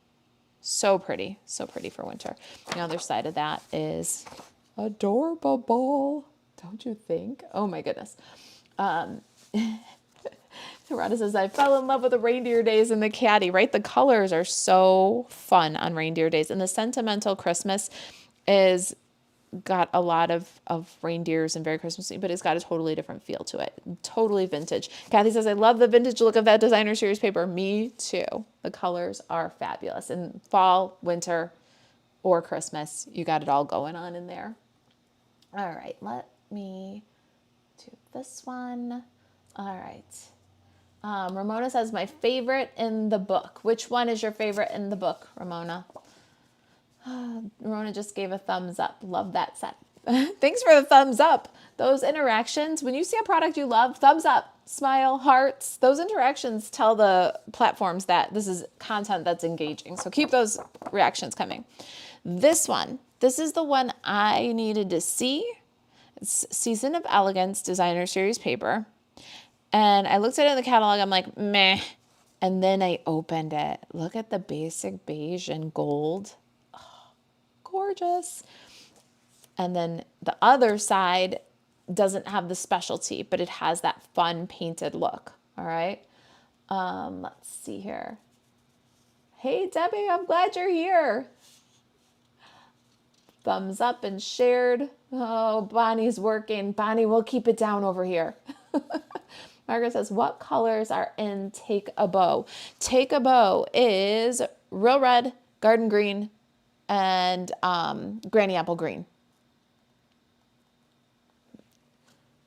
So pretty for winter. The other side of that is adorable, don't you think? Oh my goodness. Rhonda says, I fell in love with the reindeer days and the caddy, right? The colors are so fun on reindeer days. And the sentimental Christmas is got a lot of reindeers and very Christmassy, but it's got a totally different feel to it. Totally vintage. Kathy says, I love the vintage look of that designer series paper. Me too. The colors are fabulous. In fall, winter, or Christmas, you got it all going on in there. All right, let me do this one. All right. Ramona says, my favorite in the book. Which one is your favorite in the book, Ramona? Ramona just gave a thumbs up. Love that set. Thanks for the thumbs up. Those interactions, when you see a product you love, thumbs up, smile, hearts. Those interactions tell the platforms that this is content that's engaging. So keep those reactions coming. This one, this is the one I needed to see. It's Season of Elegance Designer Series paper. And I looked at it in the catalog. I'm like, meh. And then I opened it. Look at the basic beige and gold. Oh, gorgeous. And then the other side doesn't have the specialty, but it has that fun painted look. All right. Let's see here. Hey, Debbie, I'm glad you're here. Thumbs up and shared. Oh, Bonnie's working. Bonnie, we'll keep it down over here. Margaret says, what colors are in Take a Bow? Take a Bow is real red, garden green, and granny apple green.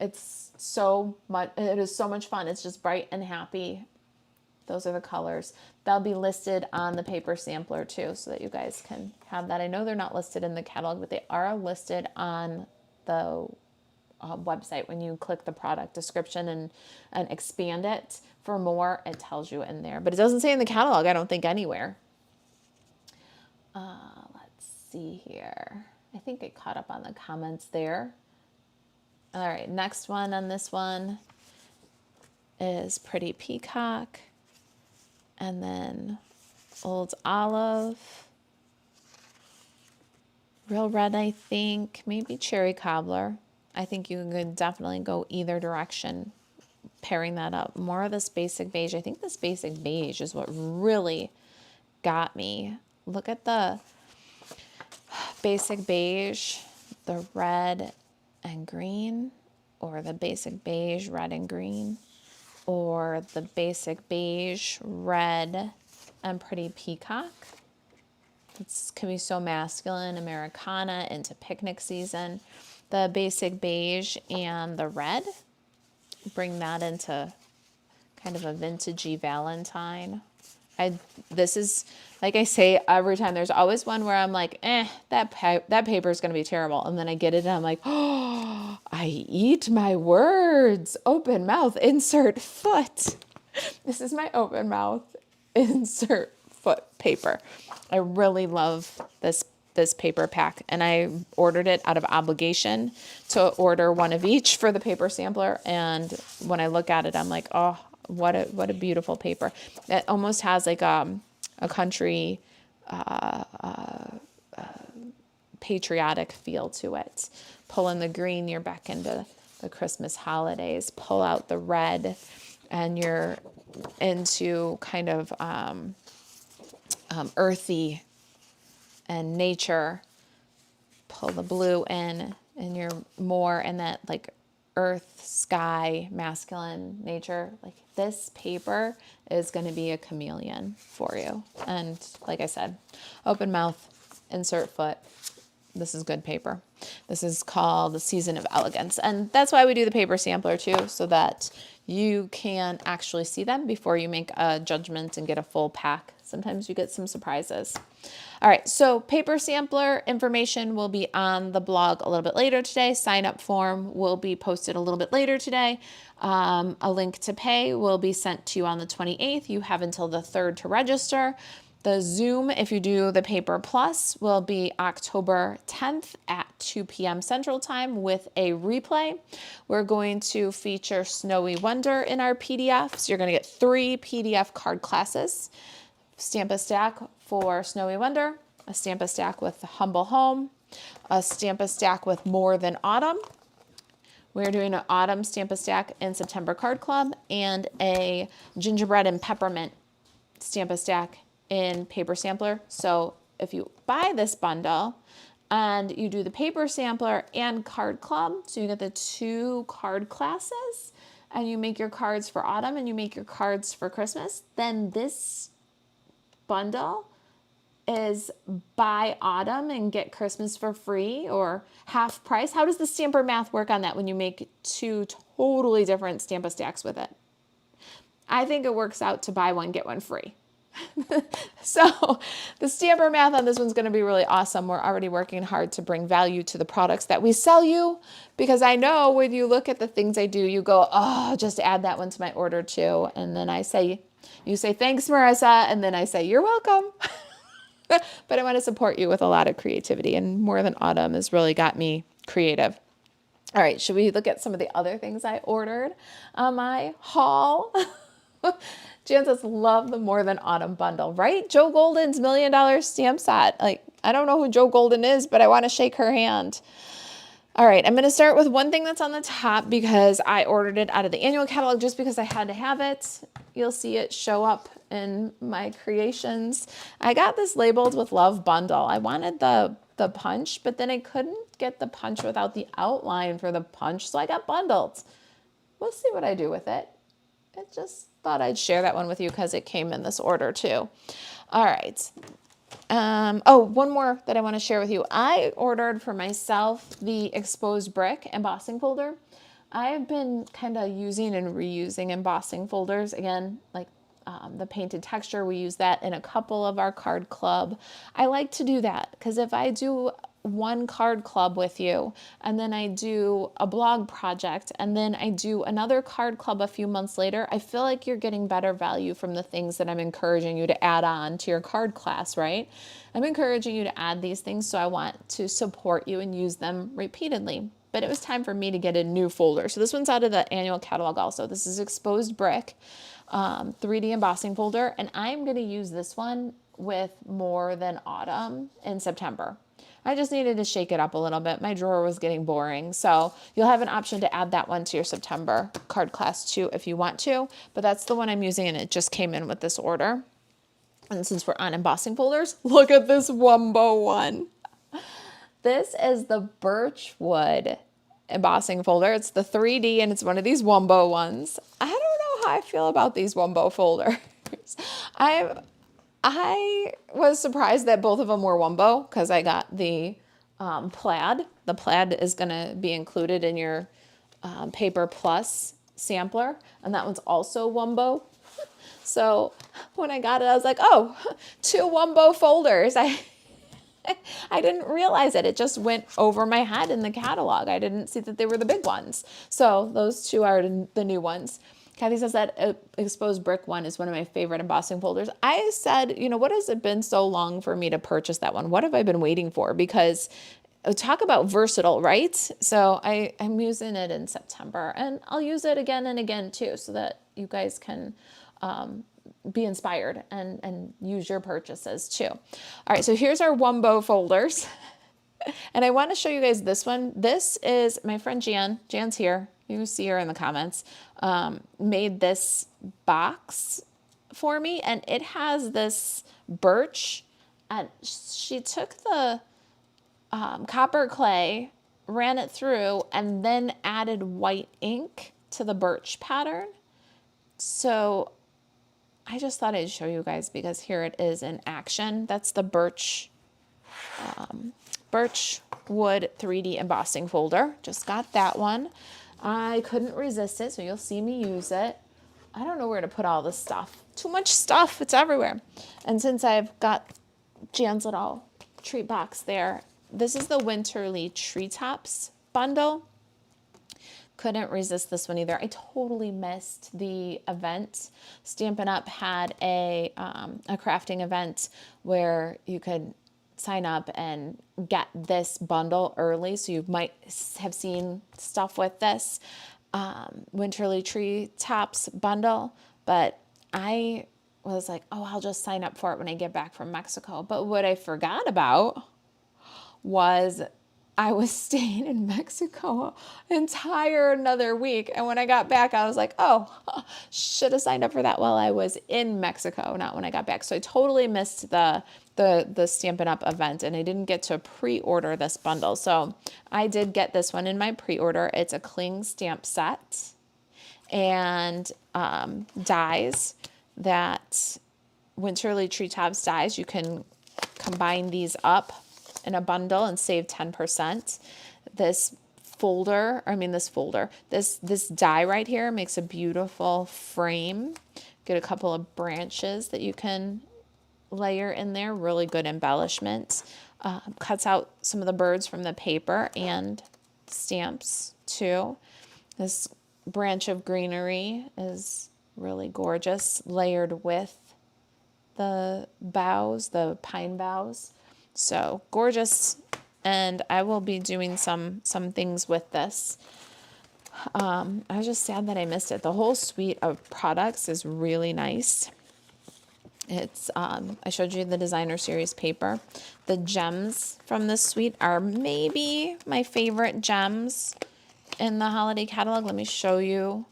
It is so much fun. It's just bright and happy. Those are the colors. They'll be listed on the paper sampler too, so that you guys can have that. I know they're not listed in the catalog, but they are listed on the website. When you click the product description and expand it for more, it tells you in there. But it doesn't say in the catalog, I don't think, anywhere. Let's see here. I think I caught up on the comments there. All right, next one on this one is Pretty Peacock. And then Old Olive. Real Red, I think. Maybe Cherry Cobbler. I think you could definitely go either direction, pairing that up. More of this basic beige. I think this basic beige is what really got me. Look at the basic beige, the red and green, or the basic beige, red and green, or the basic beige, red and Pretty Peacock. It can be so masculine, Americana, into picnic season. The basic beige and the red, bring that into kind of a vintagey Valentine. This is, like I say every time, there's always one where I'm like, that paper is going to be terrible. And then I get it and I'm like, oh, I eat my words. Open mouth, insert foot. This is my open mouth, insert foot paper. I really love this paper pack, and I ordered it out of obligation to order one of each for the paper sampler. And when I look at it, I'm like, oh, what a beautiful paper. It almost has like a country patriotic feel to it. Pull in the green, you're back into the Christmas holidays. Pull out the red, and you're into kind of earthy and nature. Pull the blue in, and you're more in that like earth, sky, masculine nature, like this paper is going to be a chameleon for you. And like I said, open mouth, insert foot. This is good paper. This is called the Season of Elegance. And that's why we do the paper sampler too, so that you can actually see them before you make a judgment and get a full pack. Sometimes you get some surprises. All right, so paper sampler information will be on the blog a little bit later today. Sign up form will be posted a little bit later today. A link to pay will be sent to you on the 28th. You have until the 3rd to register. The Zoom, if you do the Paper Plus, will be October 10th at 2 p.m. Central Time with a replay. We're going to feature Snowy Wonder in our PDFs. You're going to get 3 PDF card classes. Stamp a stack for Snowy Wonder, a Stamp a stack with Humble Home, a Stamp a stack with More Than Autumn. We're doing an Autumn Stamp a stack in September Card Club, and a Gingerbread and Peppermint Stamp a stack in Paper Sampler. So if you buy this bundle and you do the Paper Sampler and Card Club, so you get the 2 card classes, and you make your cards for autumn and you make your cards for Christmas, then this bundle is buy autumn and get Christmas for free or half price. How does the stamper math work on that when you make 2 totally different Stamp a stacks with it? I think it works out to buy one, get one free. So the stamper math on this one's going to be really awesome. We're already working hard to bring value to the products that we sell you, because I know when you look at the things I do, you go, oh, just add that one to my order too. And then you say, thanks, Marissa. And then I say, you're welcome. But I want to support you with a lot of creativity, and More Than Autumn has really got me creative. All right, should we look at some of the other things I ordered on my haul? Jan says, love the More Than Autumn bundle, right? Joe Golden's $1 Million stamp set. Like, I don't know who Joe Golden is, but I want to shake her hand. All right, I'm going to start with one thing that's on the top because I ordered it out of the annual catalog just because I had to have it. You'll see it show up in my creations. I got this labeled with Love Bundle. I wanted the punch, but then I couldn't get the punch without the outline for the punch, so I got bundled. We'll see what I do with it. I just thought I'd share that one with you because it came in this order too. All right. One more that I want to share with you. I ordered for myself the exposed brick embossing folder. I've been kind of using and reusing embossing folders. Again, like the painted texture, we use that in a couple of our card club. I like to do that because if I do one card club with you, and then I do a blog project, and then I do another card club a few months later, I feel like you're getting better value from the things that I'm encouraging you to add on to your card class, right? I'm encouraging you to add these things, so I want to support you and use them repeatedly. But it was time for me to get a new folder. So this one's out of the annual catalog also. This is exposed brick, 3D embossing folder, and I'm going to use this one with More Than Autumn in September. I just needed to shake it up a little bit. My drawer was getting boring. So you'll have an option to add that one to your September card class too if you want to. But that's the one I'm using, and it just came in with this order. And since we're on embossing folders, look at this Wumbo one. This is the Birchwood embossing folder. It's the 3D, and it's one of these Wumbo ones. I don't know how I feel about these Wumbo folders. I was surprised that both of them were Wumbo because I got the plaid. The plaid is going to be included in your Paper Plus sampler, and that one's also Wumbo. So when I got it, I was like, oh, 2 Wumbo folders. I didn't realize it. It just went over my head in the catalog. I didn't see that they were the big ones. So those 2 are the new ones. Kathy says that exposed brick one is one of my favorite embossing folders. I said, what has it been so long for me to purchase that one? What have I been waiting for? Because talk about versatile, right? So I'm using it in September, and I'll use it again and again too, so that you guys can be inspired and use your purchases too. All right, so here's our Wumbo folders. And I want to show you guys this one. This is my friend Jan. Jan's here. You see her in the comments. Made this box for me, and it has this birch. And she took the copper clay ran it through and then added white ink to the birch pattern. So I just thought I'd show you guys because here it is in action. That's the birch wood 3D embossing folder. Just got that one. I couldn't resist it, so you'll see me use it. I don't know where to put all this stuff. Too much stuff, it's everywhere. And since I've got Jan's little treat box there, this is the Winterly Treetops bundle. Couldn't resist this one either. I totally missed the event. Stampin' Up! Had a crafting event where you could sign up and get this bundle early. So you might have seen stuff with this Winterly Treetops bundle. But I was like, oh, I'll just sign up for it when I get back from Mexico. But what I forgot about was I was staying in Mexico entire another week. And when I got back, I was like, oh, should have signed up for that while I was in Mexico, not when I got back. So I totally missed the Stampin' Up! Event, and I didn't get to pre-order this bundle. So I did get this one in my pre-order. It's a cling stamp set and dies that Winterly Treetops dies. You can combine these up in a bundle and save 10%. This die right here makes a beautiful frame. Get a couple of branches that you can layer in there. Really good embellishment. Cuts out some of the birds from the paper and stamps too. This branch of greenery is really gorgeous, layered with the boughs, the pine boughs. So gorgeous, and I will be doing some things with this. I was just sad that I missed it. The whole suite of products is really nice. It's I showed you the designer series paper. The gems from this suite are maybe my favorite gems in the holiday catalog. Let me show you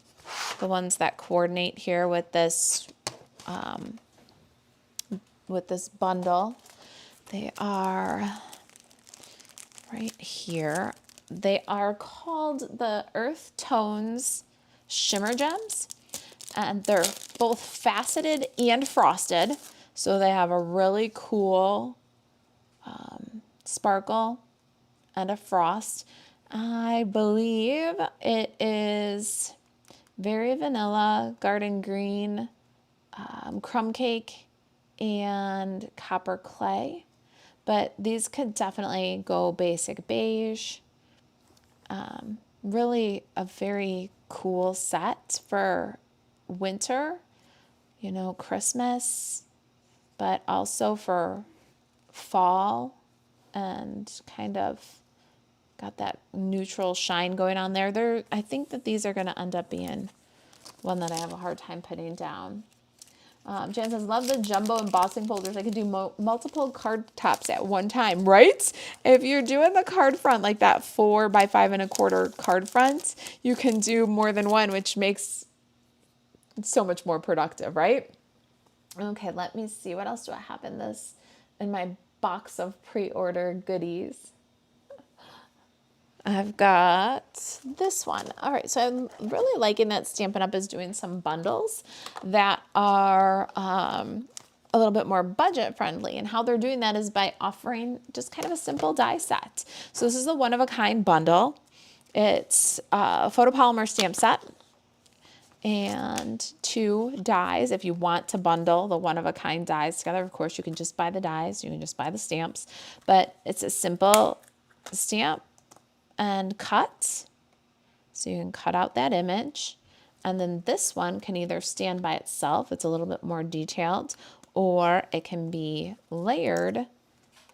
the ones that coordinate here with this bundle. They are right here. They are called the Earth Tones Shimmer Gems, and they're both faceted and frosted. So they have a really cool sparkle and a frost. I believe it is Very Vanilla, Garden Green, Crumb Cake, and Copper Clay. But these could definitely go basic beige. Really a very cool set for winter, Christmas, but also for fall, and kind of got that neutral shine going on there. I think that these are going to end up being one that I have a hard time putting down. Jan says, love the jumbo embossing folders. I could do multiple card tops at one time, right? If you're doing the card front, like that 4 by 5 1/4 card front, you can do more than one, which makes it so much more productive, right? Okay, let me see. What else do I have in my box of pre-order goodies? I've got this one. All right, so I'm really liking that Stampin' Up! Is doing some bundles that are a little bit more budget friendly. And how they're doing that is by offering just kind of a simple die set. So this is a one-of-a-kind bundle. It's a photopolymer stamp set and 2 dies. If you want to bundle the one-of-a-kind dies together, of course, you can just buy the dies. You can just buy the stamps. But it's a simple stamp and cut, so you can cut out that image, and then this one can either stand by itself, it's a little bit more detailed, or it can be layered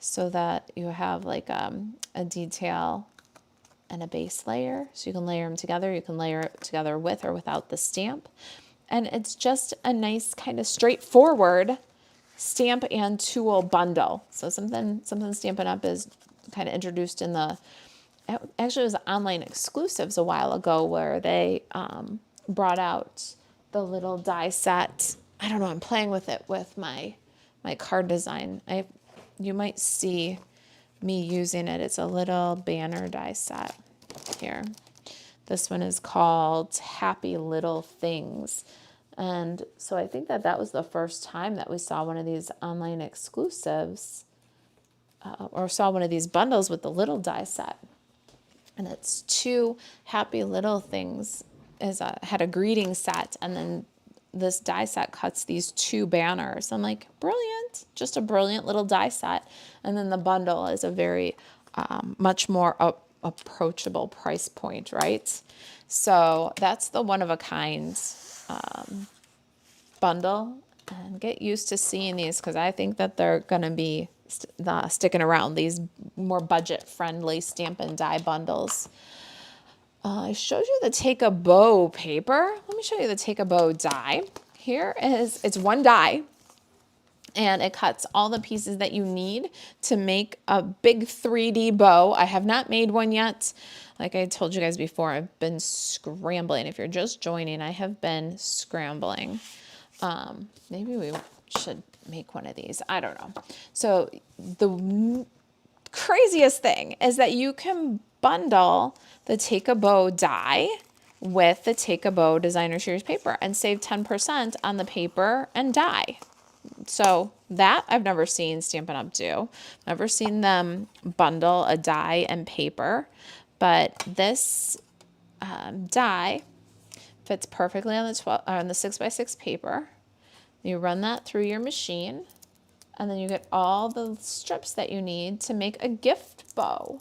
so that you have like a detail and a base layer, so you can layer them together. You can layer it together with or without the stamp, and it's just a nice kind of straightforward stamp and tool bundle. So something Stampin' Up! Is kind of introduced in actually, it was online exclusives a while ago where they brought out the little die set. I don't know, I'm playing with it with my card design. You might see me using it. It's a little banner die set here. This one is called Happy Little Things. And so I think that that was the first time that we saw one of these online exclusives or saw one of these bundles with the little die set. And it's 2 Happy Little Things. Had a greeting set, and then this die set cuts these 2 banners. I'm like, brilliant, just a brilliant little die set. And then the bundle is a very much more approachable price point, right? So that's the one of a kind bundle, and get used to seeing these because I think that they're going to be sticking around, these more budget friendly Stampin' Die bundles. I showed you the Take a Bow paper. Let me show you the Take a Bow die. Here is, it's 1 die, and it cuts all the pieces that you need to make a big 3D bow. I have not made one yet. Like I told you guys before, I've been scrambling. If you're just joining, I have been scrambling. Maybe we should make one of these. I don't know. So the craziest thing is that you can bundle the Take a Bow die with the Take a Bow Designer Series paper and save 10% on the paper and die. So that I've never seen Stampin' Up do. Never seen them bundle a die and paper, but this die fits perfectly on the 6x6 paper. You run that through your machine, and then you get all the strips that you need to make a gift bow.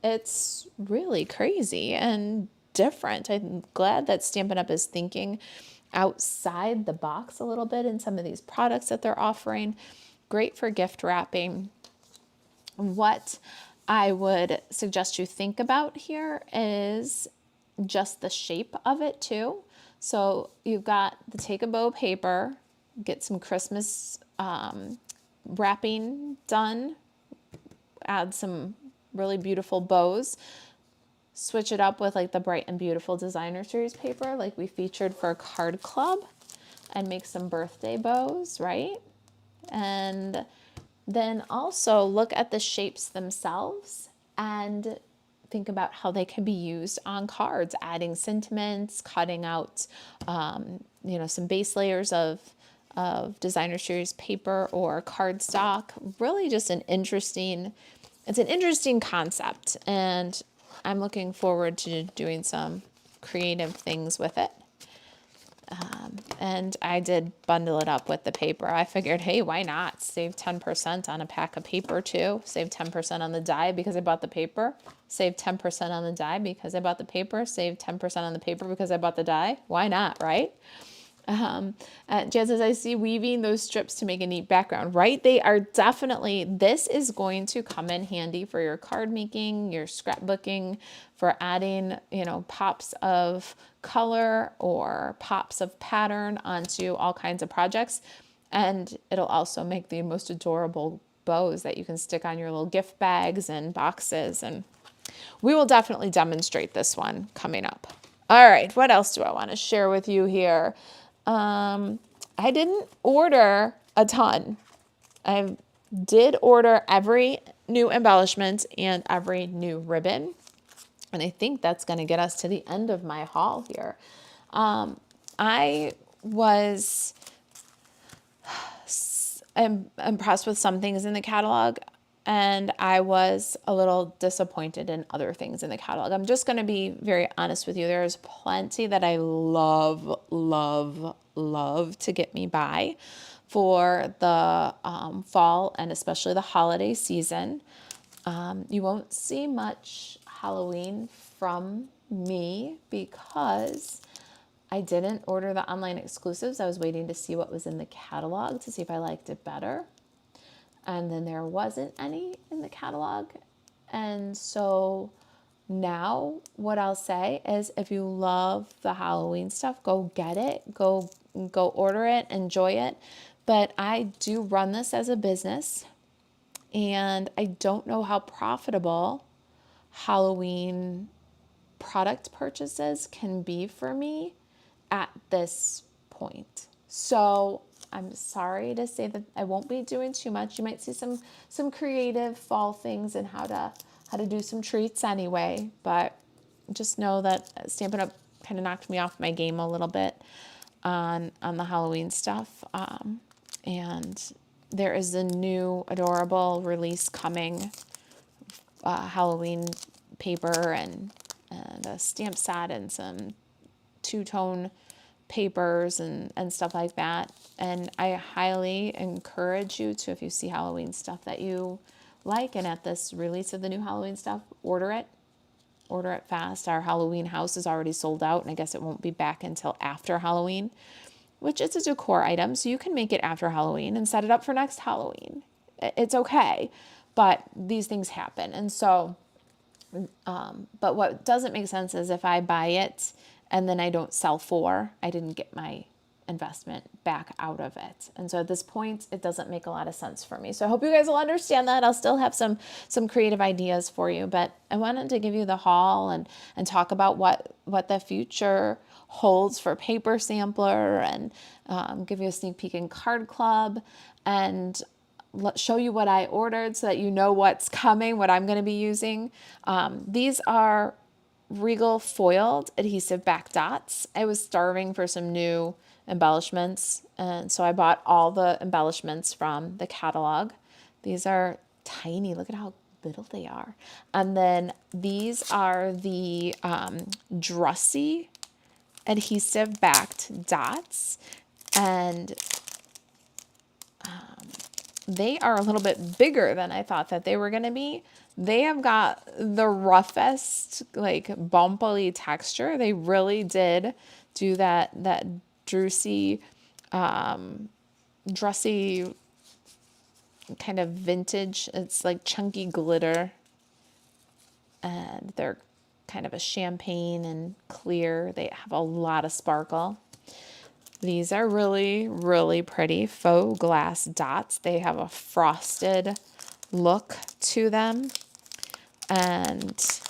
It's really crazy and different. I'm glad that Stampin' Up is thinking outside the box a little bit in some of these products that they're offering. Great for gift wrapping. What I would suggest you think about here is just the shape of it too. So you've got the Take a Bow paper, get some Christmas wrapping done, add some really beautiful bows, switch it up with like the Bright and Beautiful Designer Series paper like we featured for Card Club, and make some birthday bows, right? And then also look at the shapes themselves and think about how they can be used on cards, adding sentiments, cutting out, some base layers of Designer Series paper or cardstock. Really just it's an interesting concept, and I'm looking forward to doing some creative things with it. And I did bundle it up with the paper. I figured, hey, why not? Save 10% on a pack of paper too. Save 10% on the die because I bought the paper. Save 10% on the die because I bought the paper. Save 10% on the paper because I bought the die. Why not, right? Jan says, I see weaving those strips to make a neat background, right? They are definitely, this is going to come in handy for your card making, your scrapbooking, for adding, pops of color or pops of pattern onto all kinds of projects. And it'll also make the most adorable bows that you can stick on your little gift bags and boxes. And we will definitely demonstrate this one coming up. All right, what else do I want to share with you here? I didn't order a ton. I did order every new embellishment and every new ribbon. And I think that's going to get us to the end of my haul here. I was impressed with some things in the catalog, and I was a little disappointed in other things in the catalog. I'm just going to be very honest with you. There's plenty that I love, love, love to get me by for the fall and especially the holiday season. You won't see much Halloween from me because I didn't order the online exclusives. I was waiting to see what was in the catalog to see if I liked it better. And then there wasn't any in the catalog. And so now what I'll say is if you love the Halloween stuff, go get it, go order it, enjoy it. But I do run this as a business, and I don't know how profitable Halloween product purchases can be for me at this point. So I'm sorry to say that I won't be doing too much. You might see some creative fall things and how to do some treats anyway, but just know that Stampin' Up! Kind of knocked me off my game a little bit on the Halloween stuff. And there is a new adorable release coming, Halloween paper and a stamp set and some two-tone papers and stuff like that. And I highly encourage you to, if you see Halloween stuff that you like, and at this release of the new Halloween stuff, order it. Order it fast. Our Halloween house is already sold out, and I guess it won't be back until after Halloween, which is a decor item, so you can make it after Halloween and set it up for next Halloween. It's okay, but these things happen. And so, but what doesn't make sense is if I buy it and then I don't sell for, I didn't get my investment back out of it. And so at this point, it doesn't make a lot of sense for me. So I hope you guys will understand that. I'll still have some creative ideas for you, but I wanted to give you the haul and talk about what the future holds for Paper Sampler, and give you a sneak peek in Card Club, and show you what I ordered so that you know what's coming, what I'm going to be using. These are Regal foiled adhesive back dots. I was starving for some new embellishments, and so I bought all the embellishments from the catalog. These are tiny. Look at how little they are. And then these are the Drussy adhesive backed dots, and they are a little bit bigger than I thought that they were going to be. They have got the roughest, like, bumpy texture. They really did do that Drussy kind of vintage. It's like chunky glitter, and they're kind of a champagne and clear. They have a lot of sparkle. These are really, really pretty faux glass dots. They have a frosted look to them, and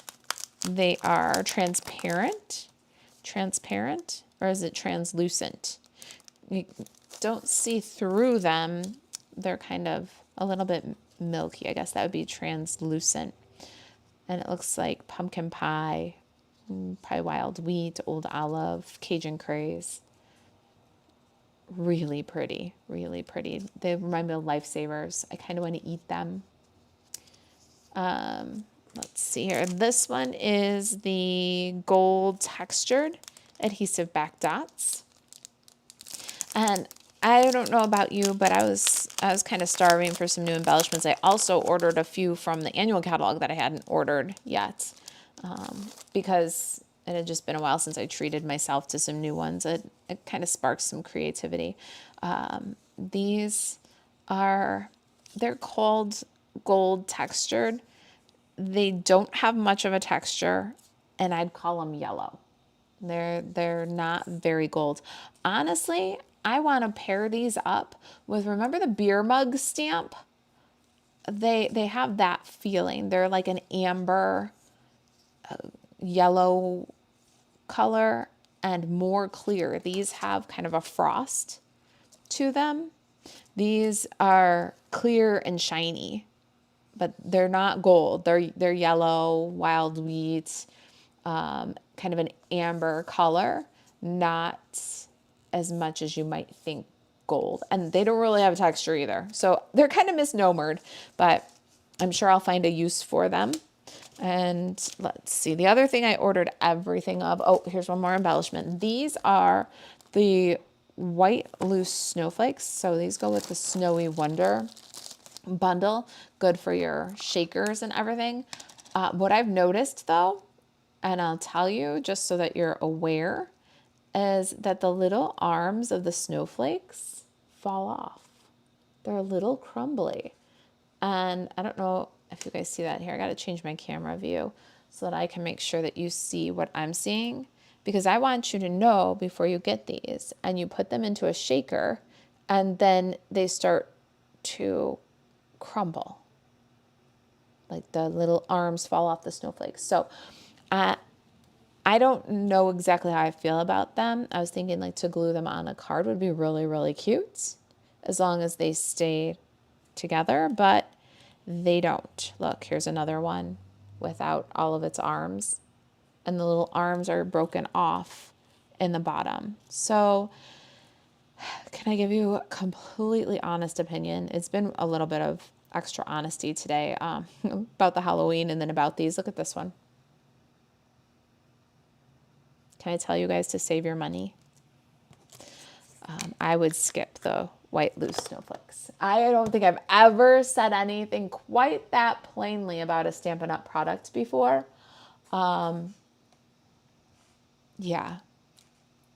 they are transparent, or is it translucent? You don't see through them. They're kind of a little bit milky. I guess that would be translucent. And it looks like pumpkin pie, probably wild wheat, old olive, Cajun craze. Really pretty, really pretty. They remind me of Lifesavers. I kind of want to eat them. Let's see here. This one is the gold textured adhesive back dots. And I don't know about you, but I was kind of starving for some new embellishments. I also ordered a few from the annual catalog that I hadn't ordered yet, because it had just been a while since I treated myself to some new ones. It kind of sparks some creativity. These they're called gold textured. They don't have much of a texture, and I'd call them yellow. They're not very gold. Honestly, I want to pair these up with, remember the beer mug stamp? They have that feeling. They're like an amber yellow color and more clear. These have kind of a frost to them. These are clear and shiny, but they're not gold. They're yellow, wild wheat, kind of an amber color, not as much as you might think gold. And they don't really have a texture either. So they're kind of misnomered, but I'm sure I'll find a use for them. And let's see, the other thing I ordered everything of, oh, here's one more embellishment. These are the white loose snowflakes. So these go with the Snowy Wonder bundle, good for your shakers and everything. What I've noticed though, and I'll tell you just so that you're aware, is that the little arms of the snowflakes fall off. They're a little crumbly. And I don't know if you guys see that here. I got to change my camera view so that I can make sure that you see what I'm seeing, because I want you to know before you get these and you put them into a shaker and then they start to crumble. Like the little arms fall off the snowflakes. So I don't know exactly how I feel about them. I was thinking like to glue them on a card would be really, really cute. as long as they stay together, but they don't. Look, here's another one without all of its arms, and the little arms are broken off in the bottom. So can I give you a completely honest opinion? It's been a little bit of extra honesty today about the Halloween and then about these. Look at this one. Can I tell you guys to save your money? I would skip the white loose snowflakes. I don't think I've ever said anything quite that plainly about a Stampin' Up! Product before. Yeah,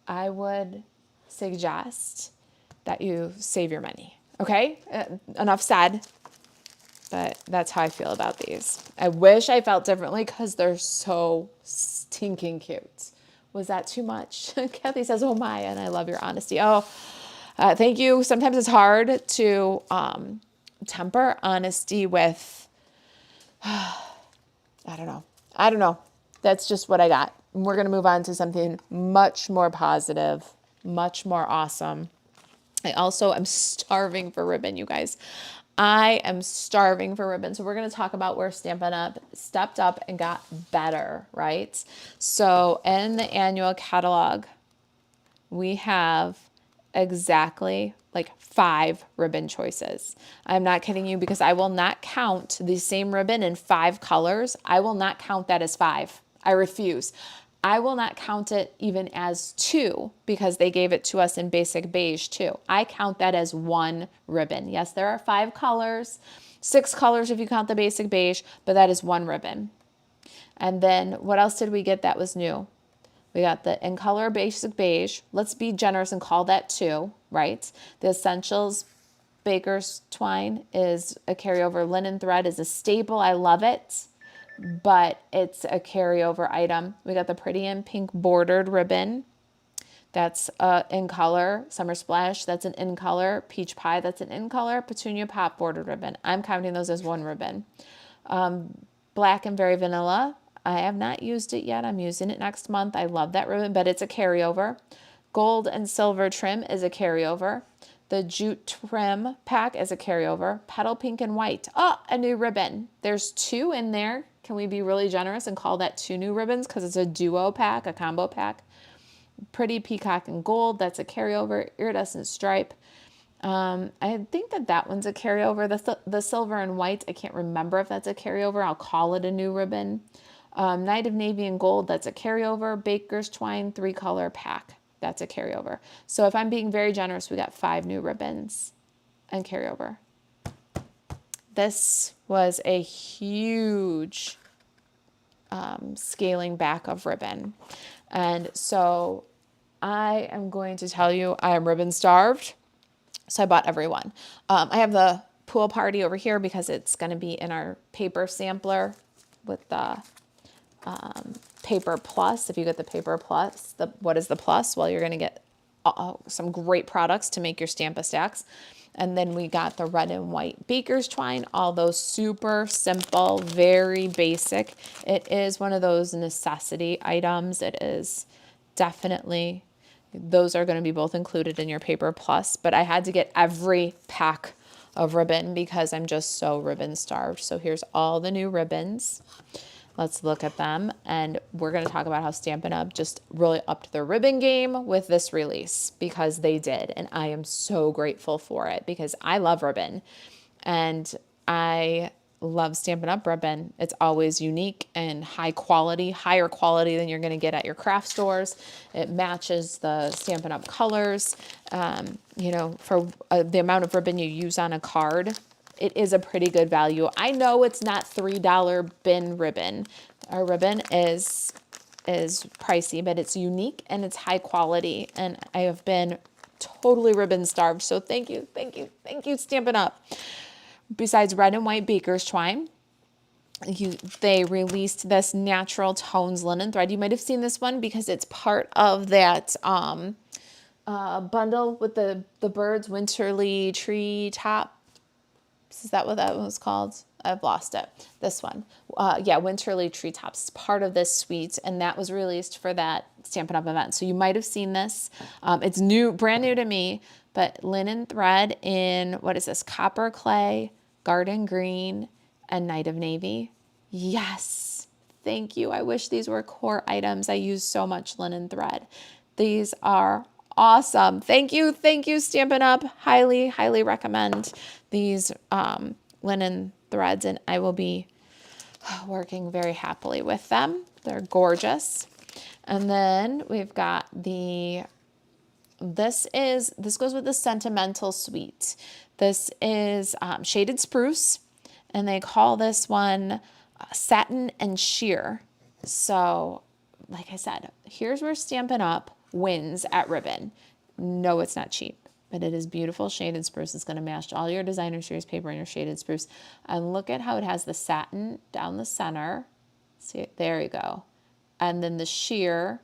I would suggest that you save your money. Okay, enough said, but that's how I feel about these. I wish I felt differently because they're so stinking cute. Was that too much? Kathy says, oh my, and I love your honesty. Oh, thank you. Sometimes it's hard to temper honesty with, I don't know. That's just what I got. We're going to move on to something much more positive, much more awesome. I also am starving for ribbon, you guys. I am starving for ribbon. So we're going to talk about where Stampin' Up! Stepped up and got better, right? So in the annual catalog, we have exactly like 5 ribbon choices. I'm not kidding you because I will not count the same ribbon in 5 colors. I will not count that as 5. I refuse. I will not count it even as 2 because they gave it to us in basic beige too. I count that as 1 ribbon. Yes, there are 5 colors, 6 colors if you count the basic beige, but that is 1 ribbon. And then what else did we get that was new? We got the in color basic beige. Let's be generous and call that 2, right? The essentials baker's twine is a carryover. Linen thread is a staple. I love it, but it's a carryover item. We got the pretty and pink bordered ribbon. That's in color. Summer Splash, that's an in color. Peach Pie, that's an in color. Petunia Pop bordered ribbon. I'm counting those as 1 ribbon. Black and Very Vanilla. I have not used it yet. I'm using it next month. I love that ribbon, but it's a carryover. Gold and Silver Trim is a carryover. The Jute Trim Pack is a carryover. Petal Pink and White. Oh, a new ribbon. There's 2 in there. Can we be really generous and call that 2 new ribbons because it's a duo pack, a combo pack? Pretty Peacock and Gold, that's a carryover. Iridescent Stripe. I think that one's a carryover. The Silver and White, I can't remember if that's a carryover. I'll call it a new ribbon. Night of Navy and Gold, that's a carryover. Baker's Twine 3-color pack, that's a carryover. So if I'm being very generous, we got 5 new ribbons and carryover. This was a huge scaling back of ribbon. And so I am going to tell you I am ribbon starved. So I bought every one. I have the pool party over here because it's going to be in our paper sampler with the Paper Plus. If you get the Paper Plus, what is the plus? Well, you're going to get some great products to make your Stamp-A-Stacks. And then we got the red and white baker's twine, all those super simple, very basic. It is one of those necessity items. It is definitely, those are going to be both included in your Paper Plus, but I had to get every pack of ribbon because I'm just so ribbon starved. So here's all the new ribbons. Let's look at them, and we're going to talk about how Stampin' Up! Just really upped their ribbon game with this release because they did, and I am so grateful for it because I love ribbon, and I love Stampin' Up! Ribbon. It's always unique and high quality, higher quality than you're going to get at your craft stores. It matches the Stampin' Up! Colors. You know, for the amount of ribbon you use on a card, it is a pretty good value. I know it's not $3 bin ribbon. Our ribbon is pricey, but it's unique and it's high quality. And I have been totally ribbon starved. So thank you, Stampin' Up! Besides red and white baker's twine, they released this natural tones linen thread. You might have seen this one because it's part of that bundle with the birds, Winterly Tree Top. Is that what that was called? I've lost it. This one. Yeah, Winterly Treetops is part of this suite, and that was released for that Stampin' Up! Event. So you might have seen this. It's new, brand new to me, but linen thread in, what is this, copper clay, garden green, and night of navy. Yes, thank you. I wish these were core items. I use so much linen thread. These are awesome. Thank you, Stampin' Up. Highly, highly recommend these linen threads, and I will be working very happily with them. They're gorgeous. And then we've got this goes with the Sentimental Suite. This is shaded spruce, and they call this one satin and sheer. So, like I said, here's where Stampin' Up wins at ribbon. No, it's not cheap, but it is beautiful shaded spruce. It's going to match all your designer series paper and your shaded spruce. And look at how it has the satin down the center. See, there you go. And then the sheer,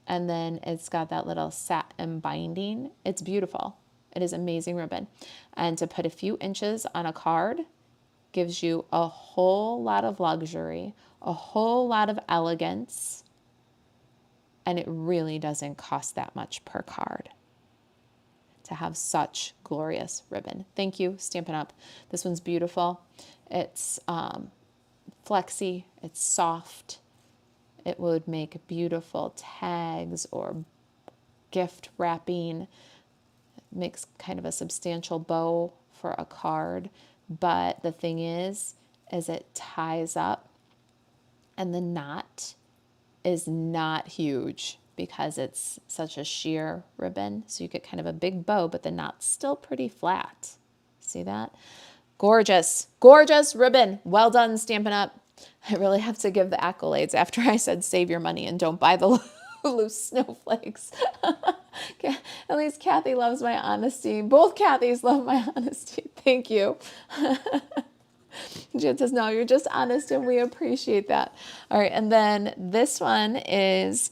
and then it's got that little satin binding. It's beautiful. It is amazing ribbon. And to put a few inches on a card gives you a whole lot of luxury, a whole lot of elegance, and it really doesn't cost that much per card to have such glorious ribbon. Thank you, Stampin' Up. This one's beautiful. It's flexy, it's soft. It would make beautiful tags or gift wrapping. It makes kind of a substantial bow for a card. But the thing is it ties up, and the knot is not huge because it's such a sheer ribbon. So you get kind of a big bow, but the knot's still pretty flat. See that? Gorgeous, gorgeous ribbon. Well done, Stampin' Up. I really have to give the accolades after I said save your money and don't buy the loose snowflakes. At least Kathy loves my honesty. Both Kathys love my honesty. Thank you. Jen says, no, you're just honest and we appreciate that. All right, and then this one is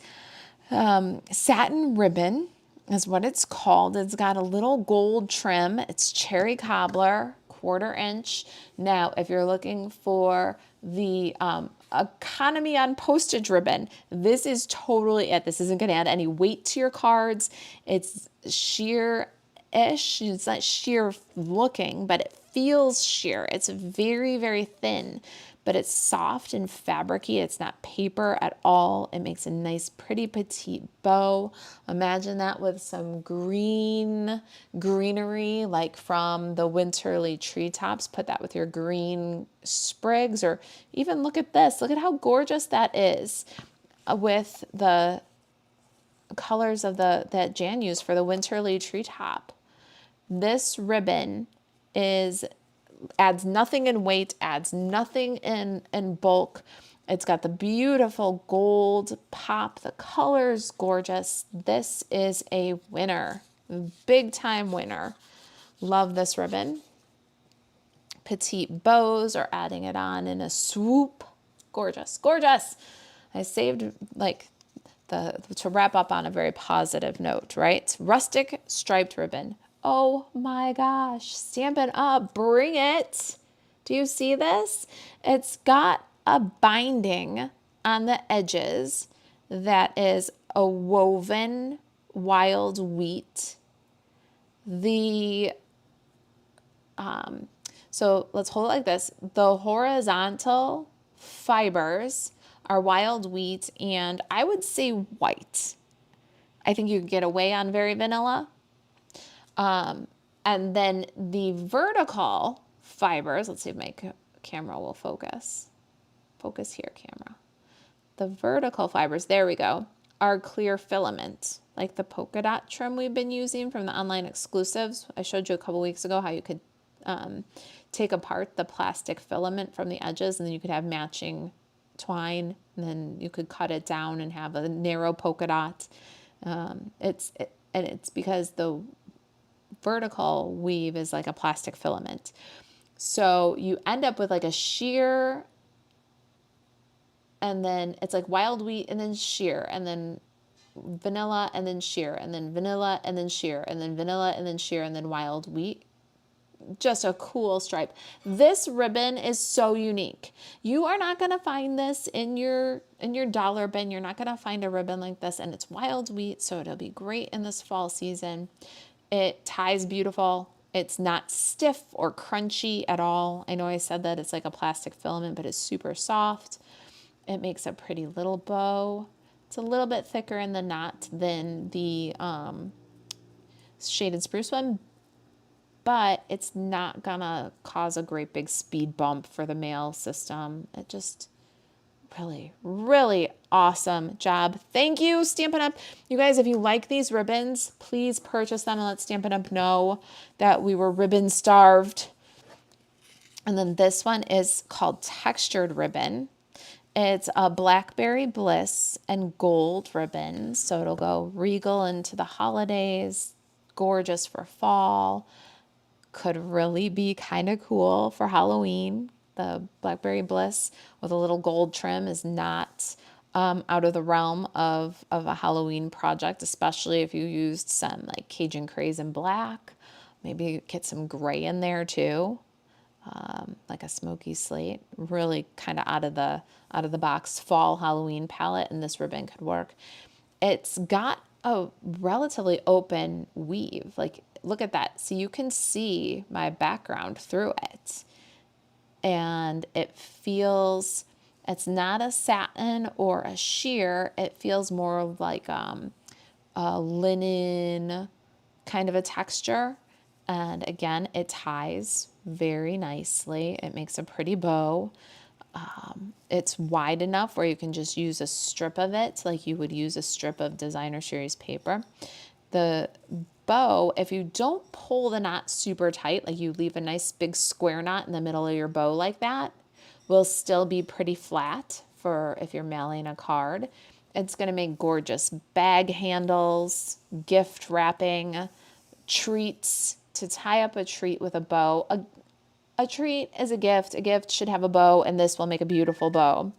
satin ribbon is what it's called. It's got a little gold trim. It's cherry cobbler, 1/4 inch. Now, if you're looking for the economy on postage ribbon, this is totally it. This isn't going to add any weight to your cards. It's sheer-ish. It's not sheer looking, but it feels sheer. It's very, very thin, but it's soft and fabricy. It's not paper at all. It makes a nice, pretty petite bow. Imagine that with some greenery, like from the winterly treetops. Put that with your green sprigs, or even look at this. Look at how gorgeous that is with the colors of that Jan used for the winterly treetop. This ribbon adds nothing in weight, adds nothing in bulk. It's got the beautiful gold pop. The color's gorgeous. This is a winner, big time winner. Love this ribbon. Petite bows or adding it on in a swoop. Gorgeous, gorgeous. I saved to wrap up on a very positive note, right? Rustic striped ribbon. Oh my gosh, Stampin' Up, bring it. Do you see this? It's got a binding on the edges that is a woven wild wheat. So let's hold it like this. The horizontal fibers are wild wheat, and I would say white. I think you could get away on very vanilla. And then the vertical fibers, let's see if my camera will focus. Focus here, camera. The vertical fibers, there we go, are clear filament, like the polka dot trim we've been using from the online exclusives. I showed you a couple weeks ago how you could take apart the plastic filament from the edges, and then you could have matching twine, and then you could cut it down and have a narrow polka dot. It's because the vertical weave is like a plastic filament. So you end up with like a sheer, and then it's like wild wheat and then sheer, and then vanilla and then sheer, and then vanilla and then sheer, and then vanilla and then sheer, and then wild wheat. Just a cool stripe. This ribbon is so unique. You are not going to find this in your dollar bin. You're not going to find a ribbon like this, and it's wild wheat, so it'll be great in this fall season. It ties beautiful. It's not stiff or crunchy at all. I know I said that it's like a plastic filament, but it's super soft. It makes a pretty little bow. It's a little bit thicker in the knot than the shaded spruce one, but it's not gonna cause a great big speed bump for the mail system. It just really, really awesome job. Thank you, Stampin' Up. You guys, if you like these ribbons, please purchase them and let Stampin' Up know that we were ribbon starved. And then this one is called Textured Ribbon. It's a Blackberry Bliss and gold ribbon. So it'll go regal into the holidays, gorgeous for fall. Could really be kind of cool for Halloween. The Blackberry Bliss with a little gold trim is not out of the realm of a Halloween project, especially if you used some like Cajun Craze in black. Maybe get some gray in there too, like a smoky slate. Really kind of out of the box fall Halloween palette, and this ribbon could work. It's got a relatively open weave. Like, look at that. So you can see my background through it. And it feels, it's not a satin or a sheer. It feels more like a linen kind of a texture. And again, it ties very nicely. It makes a pretty bow. It's wide enough where you can just use a strip of it, like you would use a strip of designer series paper. The bow, if you don't pull the knot super tight, like you leave a nice big square knot in the middle of your bow like that, will still be pretty flat for if you're mailing a card. It's going to make gorgeous bag handles, gift wrapping, treats, to tie up a treat with a bow. A treat is a gift. A gift should have a bow, and this will make a beautiful bow.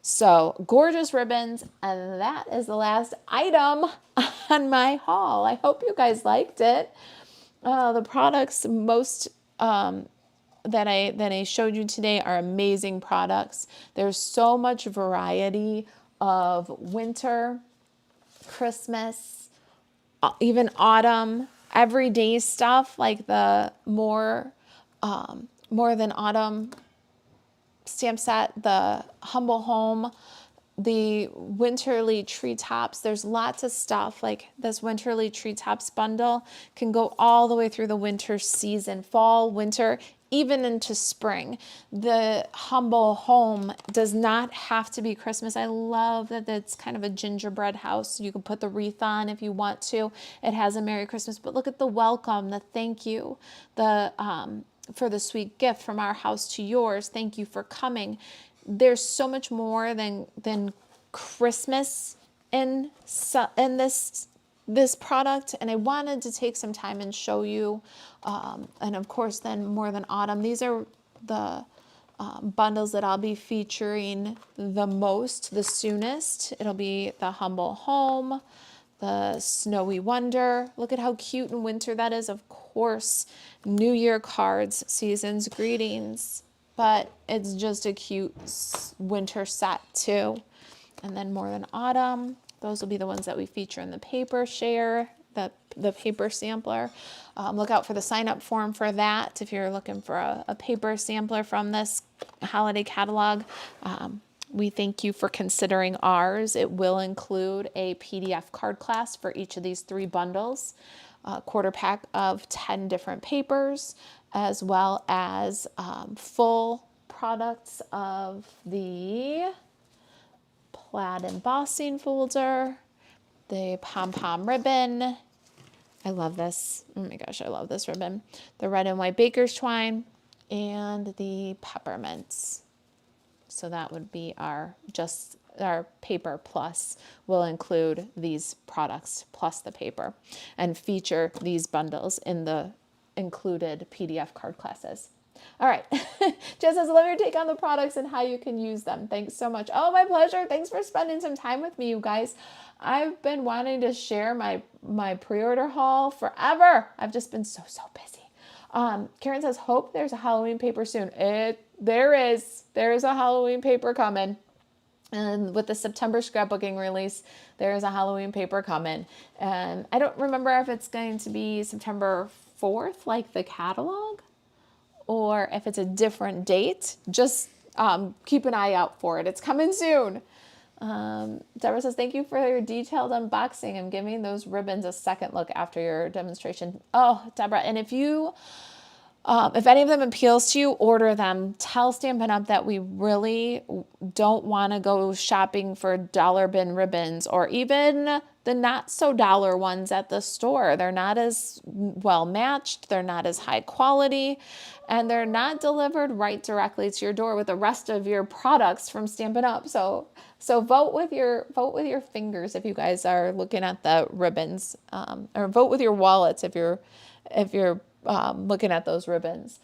So gorgeous ribbons, and that is the last item on my haul. I hope you guys liked it. The products most that I showed you today are amazing products. There's so much variety of winter, Christmas, even autumn, everyday stuff like the more than autumn stamp set, the humble home, the winterly treetops. There's lots of stuff like this winterly treetops bundle can go all the way through the winter season, fall, winter, even into spring. The humble home does not have to be Christmas. I love that it's kind of a gingerbread house. You can put the wreath on if you want to. It has a Merry Christmas, but look at the welcome, the thank you, the for the sweet gift from our house to yours. Thank you for coming. There's so much more than Christmas in this product, and I wanted to take some time and show you. And of course, then more than autumn. These are the bundles that I'll be featuring the most, the soonest. It'll be the humble home, the snowy wonder. Look at how cute in winter that is. Of course, New Year cards, season's greetings, but it's just a cute winter set too. And then more than autumn, those will be the ones that we feature in the paper share, the paper sampler. Look out for the sign up form for that if you're looking for a paper sampler from this holiday catalog. We thank you for considering ours. It will include a PDF card class for each of these 3 bundles, a quarter pack of 10 different papers, as well as full products of the plaid embossing folder, the pom-pom ribbon. I love this. Oh my gosh, I love this ribbon. The red and white baker's twine and the peppermints. So that would be our paper plus will include these products plus the paper and feature these bundles in the included PDF card classes. All right. Just as love your take on the products and how you can use them. Thanks so much. Oh, my pleasure. Thanks for spending some time with me, you guys. I've been wanting to share my pre-order haul forever. I've just been so busy. Karen says, hope there's a Halloween paper soon. There is a Halloween paper coming. And with the September scrapbooking release, there is a Halloween paper coming. And I don't remember if it's going to be September 4th, like the catalog, or if it's a different date. Just keep an eye out for it. It's coming soon. Deborah says, thank you for your detailed unboxing and giving those ribbons a second look after your demonstration. Oh, Deborah, and if any of them appeals to you, order them. Tell Stampin' Up! That we really don't want to go shopping for dollar bin ribbons or even the not so dollar ones at the store. They're not as well matched, they're not as high quality, and they're not delivered right directly to your door with the rest of your products from Stampin' Up! So vote with your fingers if you guys are looking at the ribbons, or vote with your wallets if you're looking at those ribbons.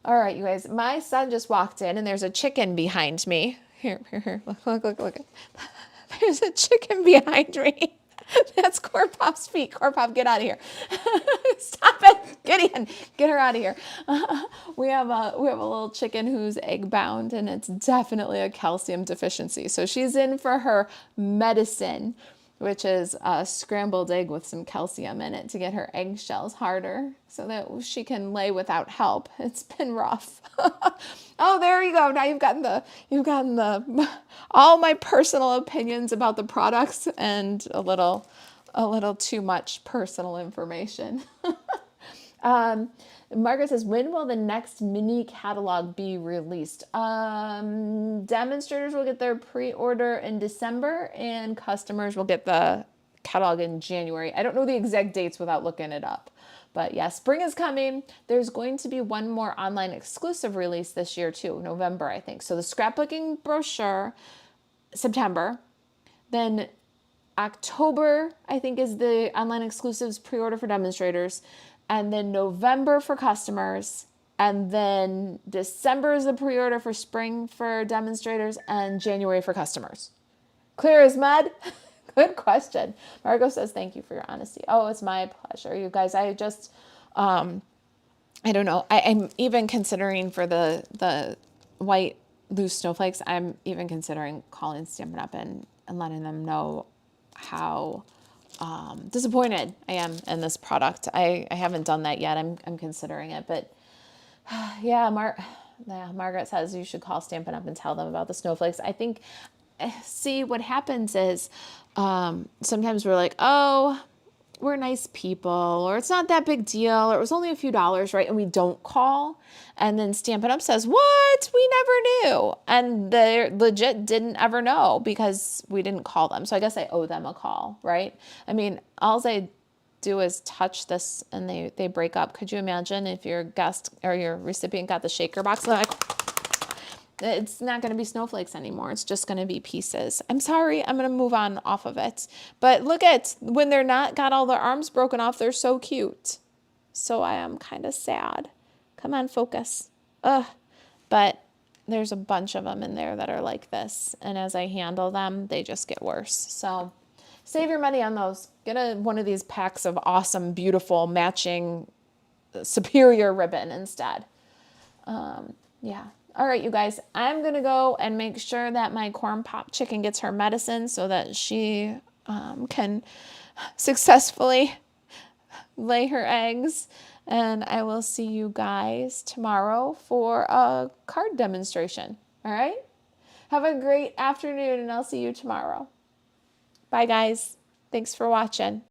All right, you guys, my son just walked in and there's a chicken behind me. Here, look. There's a chicken behind me. That's Corn Pop's feet. Corn Pop, get out of here. Stop it. Get in. Get her out of here. We have a little chicken who's egg bound, and it's definitely a calcium deficiency. So she's in for her medicine, which is a scrambled egg with some calcium in it to get her eggshells harder so that she can lay without help. It's been rough. Oh, there you go. Now you've gotten the all my personal opinions about the products and a little too much personal information. Margaret says, when will the next mini catalog be released? Demonstrators will get their pre-order in December and customers will get the catalog in January. I don't know the exact dates without looking it up. But yeah, spring is coming. There's going to be one more online exclusive release this year too, November, I think. So the scrapbooking brochure, September. Then October, I think, is the online exclusives pre-order for demonstrators. And then November for customers. And then December is the pre-order for spring for demonstrators and January for customers. Clear as mud? Good question. Margot says, thank you for your honesty. Oh, it's my pleasure. You guys, I just, I don't know. I'm even considering for the white loose snowflakes, I'm even considering calling Stampin' Up! and letting them know how disappointed I am in this product. I haven't done that yet. I'm considering it, but yeah, Margaret says you should call Stampin' Up! And tell them about the snowflakes. I think, see, what happens is sometimes we're like, oh, we're nice people, or it's not that big deal, or it was only a few dollars, right? And we don't call. And then Stampin' Up! Says, what? We never knew. And they legit didn't ever know because we didn't call them. So I guess I owe them a call, right? I mean, all I do is touch this and they break up. Could you imagine if your guest or your recipient got the shaker box? They're like, it's not going to be snowflakes anymore. It's just going to be pieces. I'm sorry. I'm going to move on off of it. But look at when they're not got all their arms broken off, they're so cute. So I am kind of sad. Come on, focus. Ugh. But there's a bunch of them in there that are like this. And as I handle them, they just get worse. So save your money on those. Get one of these packs of awesome, beautiful, matching, superior ribbon instead. Yeah. All right, you guys, I'm going to go and make sure that my Corn Pop chicken gets her medicine so that she can successfully lay her eggs. And I will see you guys tomorrow for a card demonstration. All right? Have a great afternoon, and I'll see you tomorrow. Bye, guys. Thanks for watching.